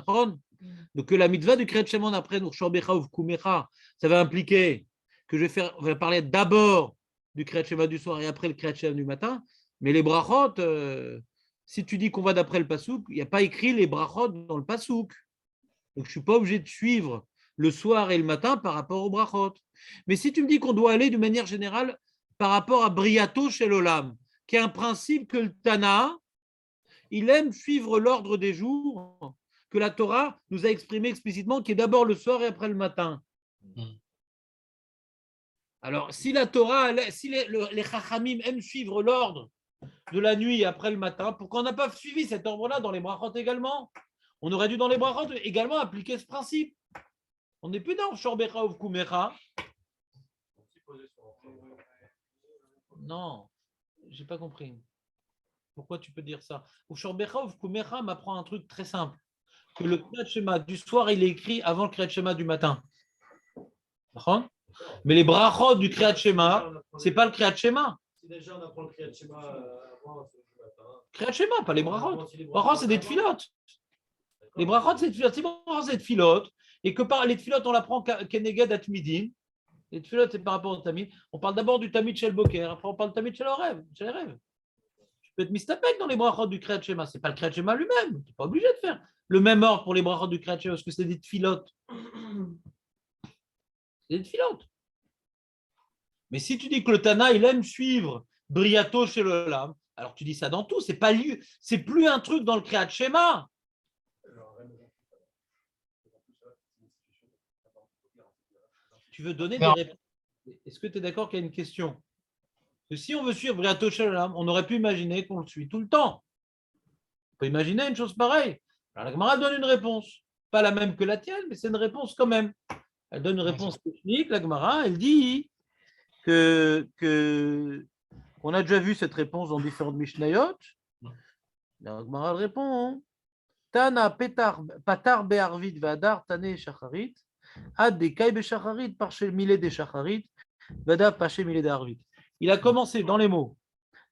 Donc la mitzvah du Kriyat Shema, après, ça va impliquer que on va parler d'abord du Kriyat Shema du soir et après le Kriyat Shema du matin. Mais les brachot, si tu dis qu'on va d'après le pasouk, il n'y a pas écrit les brachot dans le pasouk. Donc je ne suis pas obligé de suivre le soir et le matin par rapport aux brachot. Mais si tu me dis qu'on doit aller de manière générale par rapport à Briato chez l'Olam, qui est un principe que le Tana, il aime suivre l'ordre des jours que la Torah nous a exprimé explicitement, qui est d'abord le soir et après le matin. Alors, si la Torah, si les Chachamim aiment suivre l'ordre de la nuit après le matin, pourquoi on n'a pas suivi cet ordre-là dans les brachot également? On aurait dû dans les brachot également appliquer ce principe. On n'est plus dans Shorbecha ou Kumecha. Non, j'ai pas compris. Pourquoi tu peux dire ça? Ou Shorbecha ou Kumecha m'apprend un truc très simple. Que le Kriyat Shema du soir, il est écrit avant le Kriyat Shema du matin. Mais les brachot du Kriyat Shema, c'est pas le Kriyat Shema. Si déjà on apprend le Kriyat Shema avant le matin. Kriyat Shema, pas les brachot. Brachot, c'est des tfilotes. Les brachot, c'est des tfilotes. Si brachot, c'est des tfilotes, et que par les tfilotes, on l'apprend keneged atmidin. Les tfilotes, c'est par rapport au tamid. On parle d'abord du tamid shel boker, après on parle du tamid shel rêve. Tu peux être mistapek dans les brachot du Kriyat Shema. C'est pas le Kriyat Shema lui-même. Tu n'es pas obligé de faire le même ordre pour les brachot du Kriyat Shema, parce que c'est des tfilotes. C'est des tfilotes. Mais si tu dis que le Tana, il aime suivre Briato chez l'Olam, Alors tu dis ça dans tout, c'est pas c'est plus un truc dans le Kriyat Shema. Tu veux donner des réponses. Est-ce que tu es d'accord qu'il y a une question? Que si on veut suivre Briato Shalom, on aurait pu imaginer qu'on le suit tout le temps. On peut imaginer une chose pareille. Alors la Gemara donne une réponse. Pas la même que la tienne, mais c'est une réponse quand même. Elle donne une réponse technique, la Gemara, elle dit qu'on a déjà vu cette réponse dans différentes Mishnayot. La Gemara répond Tana patar be'arvit vadar tane shacharit ad de kai be'shacharit par chez milé des shacharit vada par chez milé d'arvit. Il a commencé dans les mots.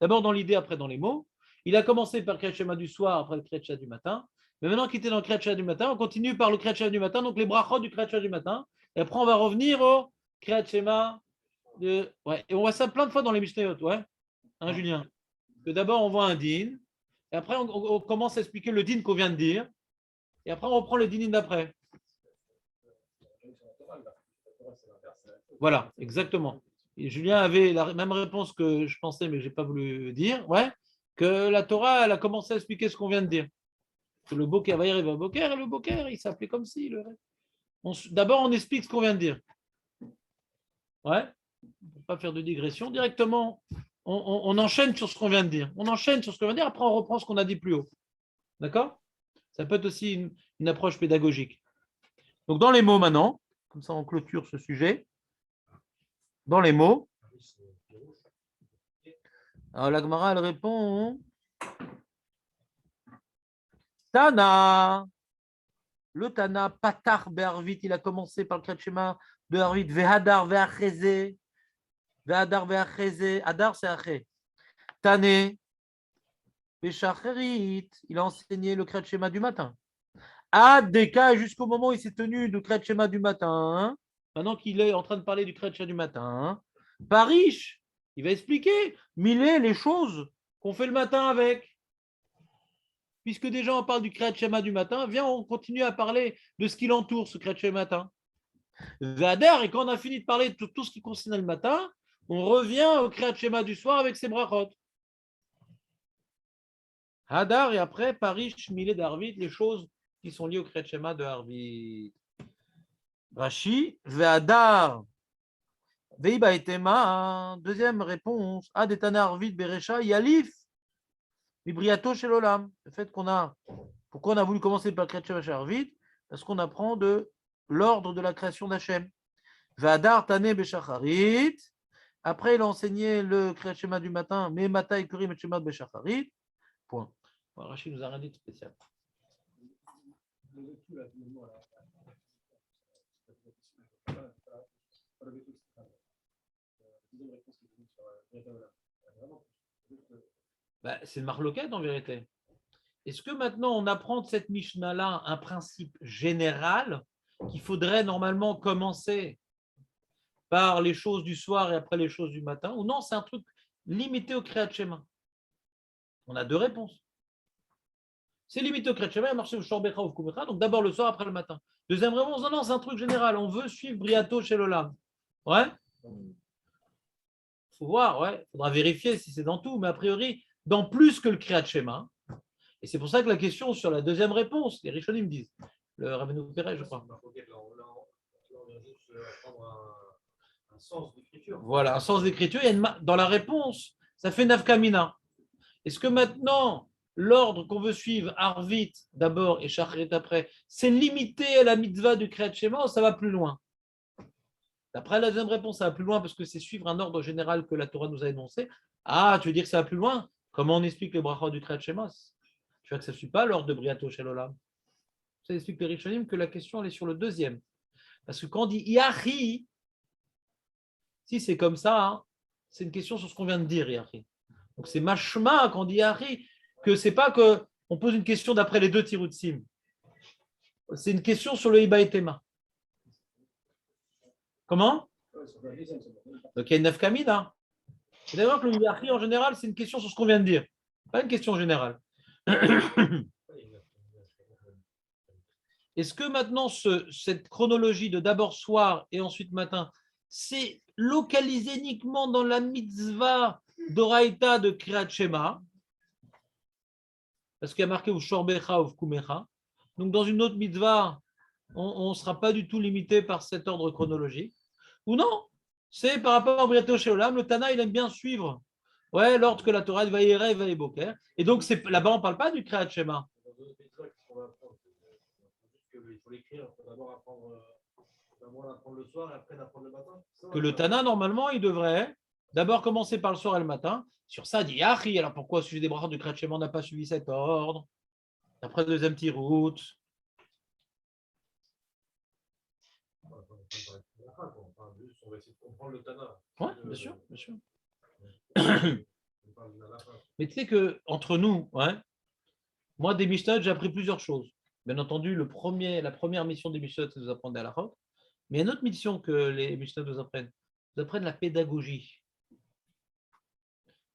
D'abord dans l'idée, après dans les mots. Il a commencé par le Kriyat Shema du soir, après le Kriyat Shema du matin. Mais maintenant qu'il était dans le Kriyat Shema du matin, on continue par le Kriyat Shema du matin, donc les brachot du Kriyat Shema du matin. Et après, on va revenir au Kriyat Shema de. Ouais. Et on voit ça plein de fois dans les Mishnayot, ouais. Hein, Julien? Que d'abord, on voit un din. Et après, on commence à expliquer le din qu'on vient de dire. Et après, on reprend le din d'après. Voilà, exactement. Et Julien avait la même réponse que je pensais, mais je n'ai pas voulu dire. Ouais, que la Torah, elle a commencé à expliquer ce qu'on vient de dire. Que le Boker va y arriver au Boker, et le Boker, il s'appelait comme si. D'abord, on explique ce qu'on vient de dire. Ouais, pour ne pas faire de digression, directement, on enchaîne sur ce qu'on vient de dire. On enchaîne sur ce qu'on vient de dire, après on reprend ce qu'on a dit plus haut. D'accord? Ça peut être aussi une approche pédagogique. Donc, dans les mots maintenant, comme ça on clôture ce sujet. Dans les mots, alors la Gemara, elle répond Tana. Le Tana, Patar Be'arvit, il a commencé par le Kriyat Shema de Arvit, Vehadar Ve'acheze. Vehadar Ve'acheze. Hadar, c'est Aché. Tane, Beshacherit, il a enseigné le Kriyat Shema du matin. Adeka, jusqu'au moment où il s'est tenu du Kriyat Shema du matin. Maintenant qu'il est en train de parler du Kriyat Shema du matin, Parish, il va expliquer les choses qu'on fait le matin avec. Puisque déjà on parle du Kriyat Shema du matin, viens, on continue à parler de ce qui l'entoure, ce Kriyat Shema matin. Vadar, et quand on a fini de parler de tout ce qui concerne le matin, on revient au Kriyat Shema du soir avec ses brachot. Hadar, et après, Parish, Milé d'Arvit, les choses qui sont liées au Kriyat Shema de Arvit. Rashi, Ve'adar, Veiba etema, deuxième réponse, Adetana Arvit Berecha, Yalif, Mibriato chez l'Olam. Le fait pourquoi on a voulu commencer par Kriyat Shema chez Arvit? Parce qu'on apprend de l'ordre de la création d'Hachem. Ve'adar Tane Beshacharit, après il a enseigné le Kriyat Shema du matin, mais Mata et Kurim et Shema Beshacharit, point. Rashi nous a rien dit de spécial. C'est le marloquette en vérité. Est-ce que maintenant on apprend de cette Mishnah-là un principe général qu'il faudrait normalement commencer par les choses du soir et après les choses du matin, ou non, c'est un truc limité au Kriyat Shema? On a deux réponses. C'est limité au Kriyat Shema, donc d'abord le soir, après le matin. Deuxième réponse, non, c'est un truc général. On veut suivre Briato chez l'Olam. Ouais. Il faut voir, ouais. Il faudra vérifier si c'est dans tout, mais a priori, dans plus que le Kriyat Shema. Et c'est pour ça que la question sur la deuxième réponse, les Rishonim disent, le Rabbeinu Pérez, je crois. Un sens d'écriture. Voilà, un sens d'écriture. Dans la réponse, ça fait nafkamina. Est-ce que maintenant, l'ordre qu'on veut suivre, Arvit d'abord et Shacharit après, c'est limité à la mitzvah du Kriyat Shema ou ça va plus loin? D'après la deuxième réponse, ça va plus loin parce que c'est suivre un ordre général que la Torah nous a énoncé. Ah, tu veux dire que ça va plus loin? Comment on explique les brachot du Kriyat Shema? Tu vois que ça ne suit pas l'ordre de Briato Shel Olam. Ça explique les Rishonim que la question elle est sur le deuxième. Parce que quand on dit Yahi, si c'est comme ça, hein, c'est une question sur ce qu'on vient de dire, Yahi. Donc c'est mashma quand on dit Yahi, que c'est pas qu'on pose une question d'après les deux Tirutsim. C'est une question sur le Iba et Tema. Comment? Donc il y a une nafkamina. Et d'ailleurs, le Yahi en général, c'est une question sur ce qu'on vient de dire. Pas une question générale. Est-ce que maintenant, cette chronologie de d'abord soir et ensuite matin, c'est localisé uniquement dans la mitzvah d'Oraïta de Kriyat Shema, parce qu'il y a marqué ou shorbecha ou kumecha. Donc, dans une autre mitzvah, on ne sera pas du tout limité par cet ordre chronologique. Ou non, c'est par rapport à Briato Sheolam, le Tana, il aime bien suivre. Ouais, l'ordre que la Torah va y va y boker. Et donc, là-bas, on ne parle pas du Kriyat Shema. Dans d'autres mitzvahs, qu'est-ce qu'on va apprendre? Il faut l'écrire, il faut d'abord l'apprendre le soir et après l'apprendre le matin. Que le Tana, normalement, il devrait d'abord commencer par le soir et le matin. Sur ça, dit Yahi. Alors pourquoi, au sujet des brachot du Kriyat Shema, on n'a pas suivi cet ordre? Après, deuxième petite route. On va essayer de comprendre le Tana. Oui, bien sûr, bien sûr. On parle d'une halakha. Mais tu sais qu'entre nous, ouais, moi, des Mishnah, j'ai appris plusieurs choses. Bien entendu, la première mission des Mishnah, c'est de nous apprendre des halachot. Mais il y a une autre mission que les Mishnah nous apprennent. Ils apprennent la pédagogie,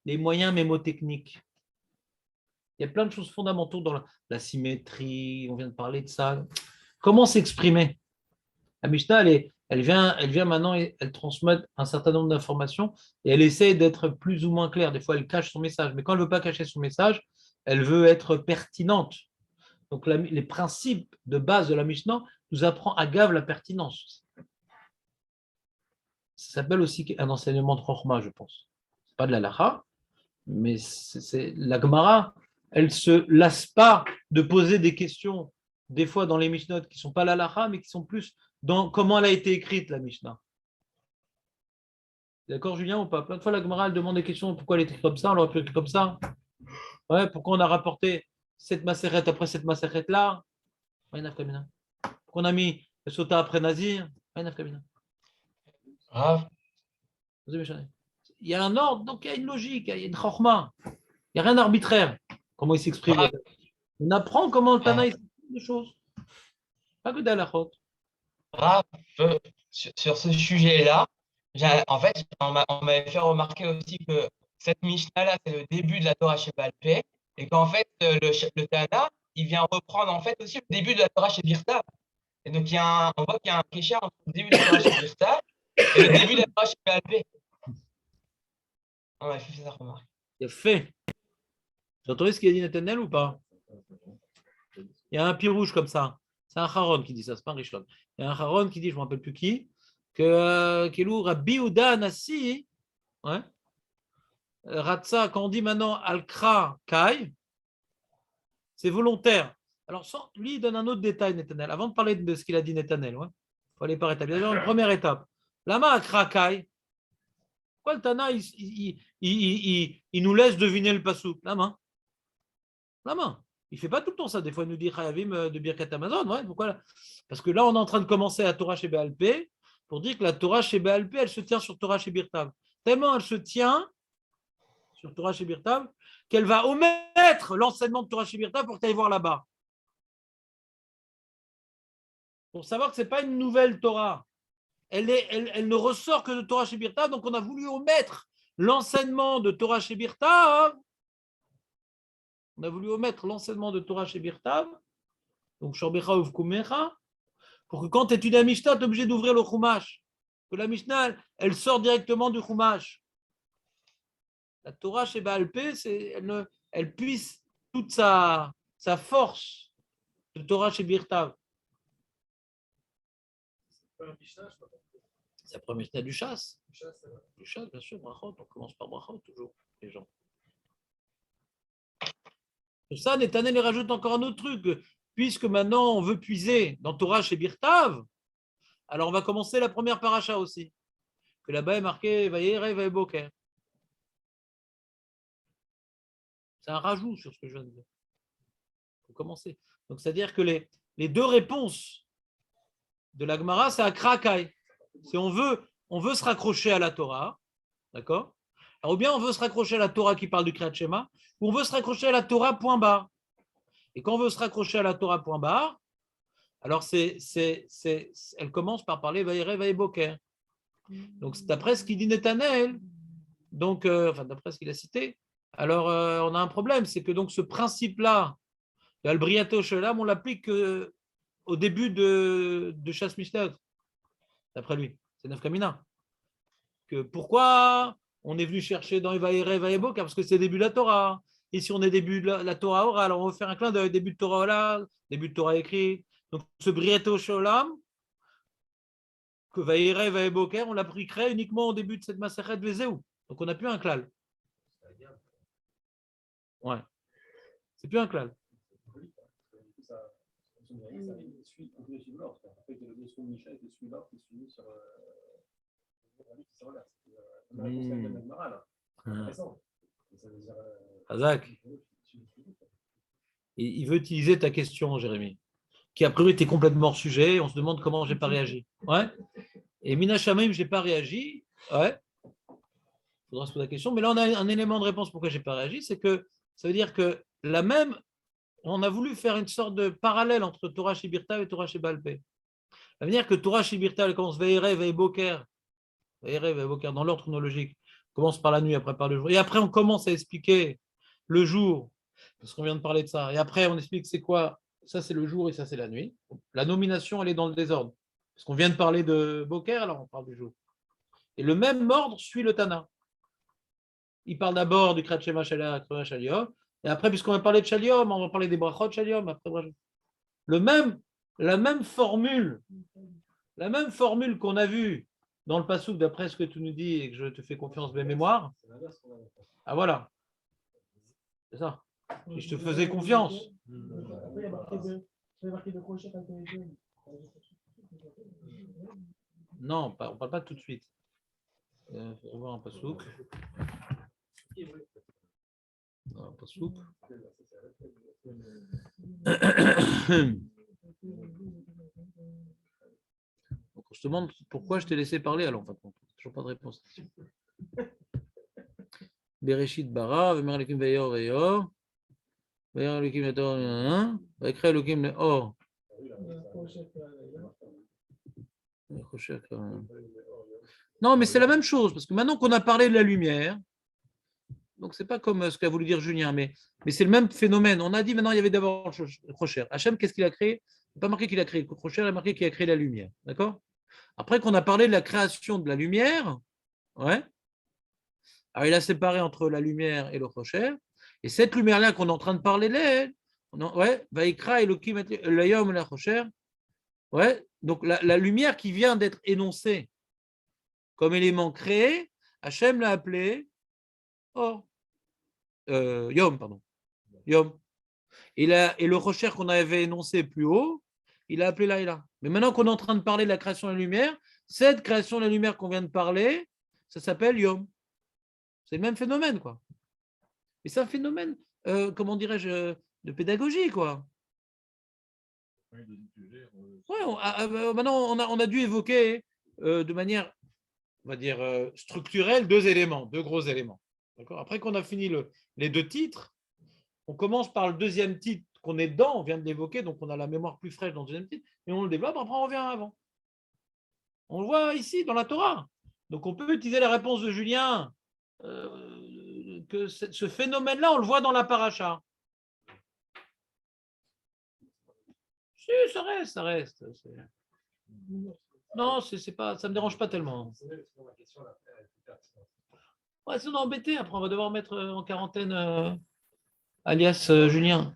les moyens mémotechniques. Il y a plein de choses fondamentales dans la symétrie, on vient de parler de ça. Comment s'exprimer? La Mishnah, elle vient maintenant, elle transmet un certain nombre d'informations et elle essaie d'être plus ou moins claire. Des fois, elle cache son message, mais quand elle ne veut pas cacher son message, elle veut être pertinente. Donc, les principes de base de la Mishnah nous apprend à Gav la pertinence. Ça s'appelle aussi un enseignement de Chokhmah, je pense. Ce n'est pas de la Lacha, mais la Gemara, elle ne se lasse pas de poser des questions, des fois dans les Mishnot qui ne sont pas la Lacha, mais qui sont plus dans comment elle a été écrite, la Mishnah. D'accord, Julien, ou pas? Plein de fois, la Gemara, elle demande des questions, pourquoi elle est écrite comme ça, on l'aurait pu écrire comme ça. Ouais, pourquoi on a rapporté cette macérette après cette macérette-là? Pourquoi on a mis le sota après Nazir? Rav, Il y a un ordre, donc il y a une logique, il y a une chorma. Il n'y a rien d'arbitraire. Comment il s'exprime? Rav, On apprend comment le Tana s'exprime les choses. Pas que d'Alachot. Rav, sur ce sujet-là, en fait, on m'avait fait remarquer aussi que cette Mishnah-là, c'est le début de la Torah chez Balpé, et qu'en fait, le Tana, il vient reprendre en fait aussi le début de la Torah chez Birtav. Et donc, on voit qu'il y a un kécher entre le début de la Torah chez Birtav et le début de la Torah chez Balpé. On m'a fait ça remarquer. Il a fait. Vous entendez ce qu'il a dit Nathanaël ou pas? Il y a un pied rouge comme ça. C'est un Haron qui dit ça, c'est pas un Rishon. Il y a un Haron qui dit, je ne me rappelle plus qui, que Rabbi Uda Nassi, ouais, Ratsa, quand on dit maintenant Al-Kra Kai, c'est volontaire. Alors, lui, il donne un autre détail, Nathanaël. Avant de parler de ce qu'il a dit Nathanaël, il faut aller par étapes. Il y a une première étape. Lama Al-Kra Kai. Pourquoi le Tana, il nous laisse deviner le pasouk? La main. Il ne fait pas tout le temps ça. Des fois, il nous dit Chayavim de Birkat Amazon. Ouais, pourquoi? Parce que là, on est en train de commencer la Torah chez Béalpé pour dire que la Torah chez Béalpé, elle se tient sur Torah chez Birtav. Tellement elle se tient sur Torah chez Birtav qu'elle va omettre l'enseignement de Torah chez Birtav pour que tu ailles voir là-bas. Pour savoir que ce n'est pas une nouvelle Torah. Elle ne ressort que de Torah chez Birtav, donc on a voulu omettre l'enseignement de Torah chez Birtav. On a voulu omettre l'enseignement de Torah chez Birtav, donc Shorbecha ou Kumecha, pour que quand tu étudies la Mishnah, tu es obligé d'ouvrir le Chumash. Que la Mishnah, elle sort directement du Chumash. La Torah chez Baal Pé, elle puise toute sa force de Torah chez Birtav. C'est la première Mishnah du chasse. Du chasse, bien sûr, brachot. On commence par brachot toujours, les gens. Pour ça, Netanel rajoute encore un autre truc. Puisque maintenant on veut puiser dans Torah chez Birtav, alors on va commencer la première paracha aussi. Que là-bas est marqué Vayere Vayeboker. C'est un rajout sur ce que je viens de dire. Il faut commencer. Donc c'est-à-dire que les deux réponses de la Gemara, c'est à Krakai. C'est on veut se raccrocher à la Torah, d'accord? Alors, ou bien on veut se raccrocher à la Torah qui parle du Kriyat Shema, ou on veut se raccrocher à la Torah point barre. Et quand on veut se raccrocher à la Torah point barre, alors elle commence par parler Vayere Vayeboker. Donc d'après ce qu'il dit Netanel, donc d'après ce qu'il a cité, alors on a un problème, c'est que donc ce principe-là, le Briato Shelam, on l'applique au début de Chasse Mishnah, d'après lui, c'est Nafkamina. Que pourquoi on est venu chercher dans Vayere Vayeboker? Parce que c'est le début de la Torah. Ici, on est début de la Torah orale. On va faire un clin d'œil, début de Torah orale, début de Torah écrit. Donc, ce Brieto Sholam, que Vaïre, Vaïboker, on l'a pris créé uniquement au début de cette Masachet Vezéou. Donc, on n'a plus un klal. Ouais. C'est plus un klal. Hazak. Il veut utiliser ta question, Jérémy, qui a priori était complètement hors sujet. On se demande comment j'ai pas réagi. Ouais. Et Mina Shamaim, j'ai pas réagi. Ouais. Il faudra se poser la question. Mais là, on a un élément de réponse pourquoi j'ai pas réagi, c'est que ça veut dire que la même, on a voulu faire une sorte de parallèle entre Torah Shibirta et Torah Shebalpé. Ça veut dire que Torah Shibirta, elle commence Ve'erev, Ve'boker, Ve'erev, Ve'boker, dans l'ordre chronologique. On commence par la nuit, après par le jour. Et après, on commence à expliquer le jour, parce qu'on vient de parler de ça. Et après, on explique c'est quoi. Ça, c'est le jour et ça, c'est la nuit. La nomination, elle est dans le désordre. Parce qu'on vient de parler de Boker, alors on parle du jour. Et le même ordre suit le Tana. Il parle d'abord du Krat Shema Shaliom, et après, puisqu'on va parler de Shaliom, on va parler des Brachot Shaliom. Après, la même formule qu'on a vue dans le Passouk, d'après ce que tu nous dis et que je te fais confiance de mémoire. Ah voilà. C'est ça. Et je te faisais confiance. Non, on ne parle pas tout de suite. Il faut revoir un Passouk. Un Passouk. Donc, je te demande pourquoi je t'ai laissé parler alors. Toujours pas de réponse. Bereshit bara, Vemer Elokim veyor veyor, Veyor Elokim letor, Vayikra Elokim leor. Non, mais c'est la même chose, parce que maintenant qu'on a parlé de la lumière, donc c'est pas comme ce qu'a voulu dire Julien, mais c'est le même phénomène. On a dit maintenant il y avait d'abord le Crocher. Hachem, qu'est-ce qu'il a créé? Il n'a pas marqué qu'il a créé le Crocher, il a marqué qu'il a créé la lumière. D'accord? Après qu'on a parlé de la création de la lumière, ouais. Alors il a séparé entre la lumière et le Crocher. Et cette lumière-là qu'on est en train de parler là, ouais, Vaikra Elokim Layom la Crocher. Ouais, donc la lumière qui vient d'être énoncée comme élément créé, Hachem l'a appelé Yom, pardon. Yom. Et le Rocher qu'on avait énoncé plus haut, il a appelé Laïla. Mais maintenant qu'on est en train de parler de la création de la lumière, cette création de la lumière qu'on vient de parler, ça s'appelle Yom. C'est le même phénomène, quoi. Et c'est un phénomène, comment dirais-je, de pédagogie, quoi. Ouais, maintenant, on a dû évoquer de manière, on va dire, structurelle, deux gros éléments. D'accord. Après qu'on a fini les deux titres, on commence par le deuxième titre qu'on est dedans, on vient de l'évoquer, donc on a la mémoire plus fraîche dans le deuxième titre, et on le développe, après on revient avant. On le voit ici, dans la Torah. Donc on peut utiliser la réponse de Julien, que ce phénomène-là, on le voit dans la paracha. Si, ça reste. Non, c'est pas, ça ne me dérange pas tellement. Ouais, c'est embêté. Après, on va devoir mettre en quarantaine alias Julien.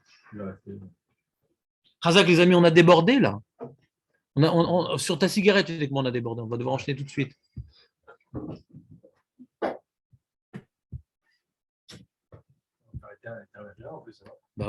Razak, les amis, on a débordé là. Sur ta cigarette, tu sais comment on a débordé. On va devoir enchaîner tout de suite. Bah ouais.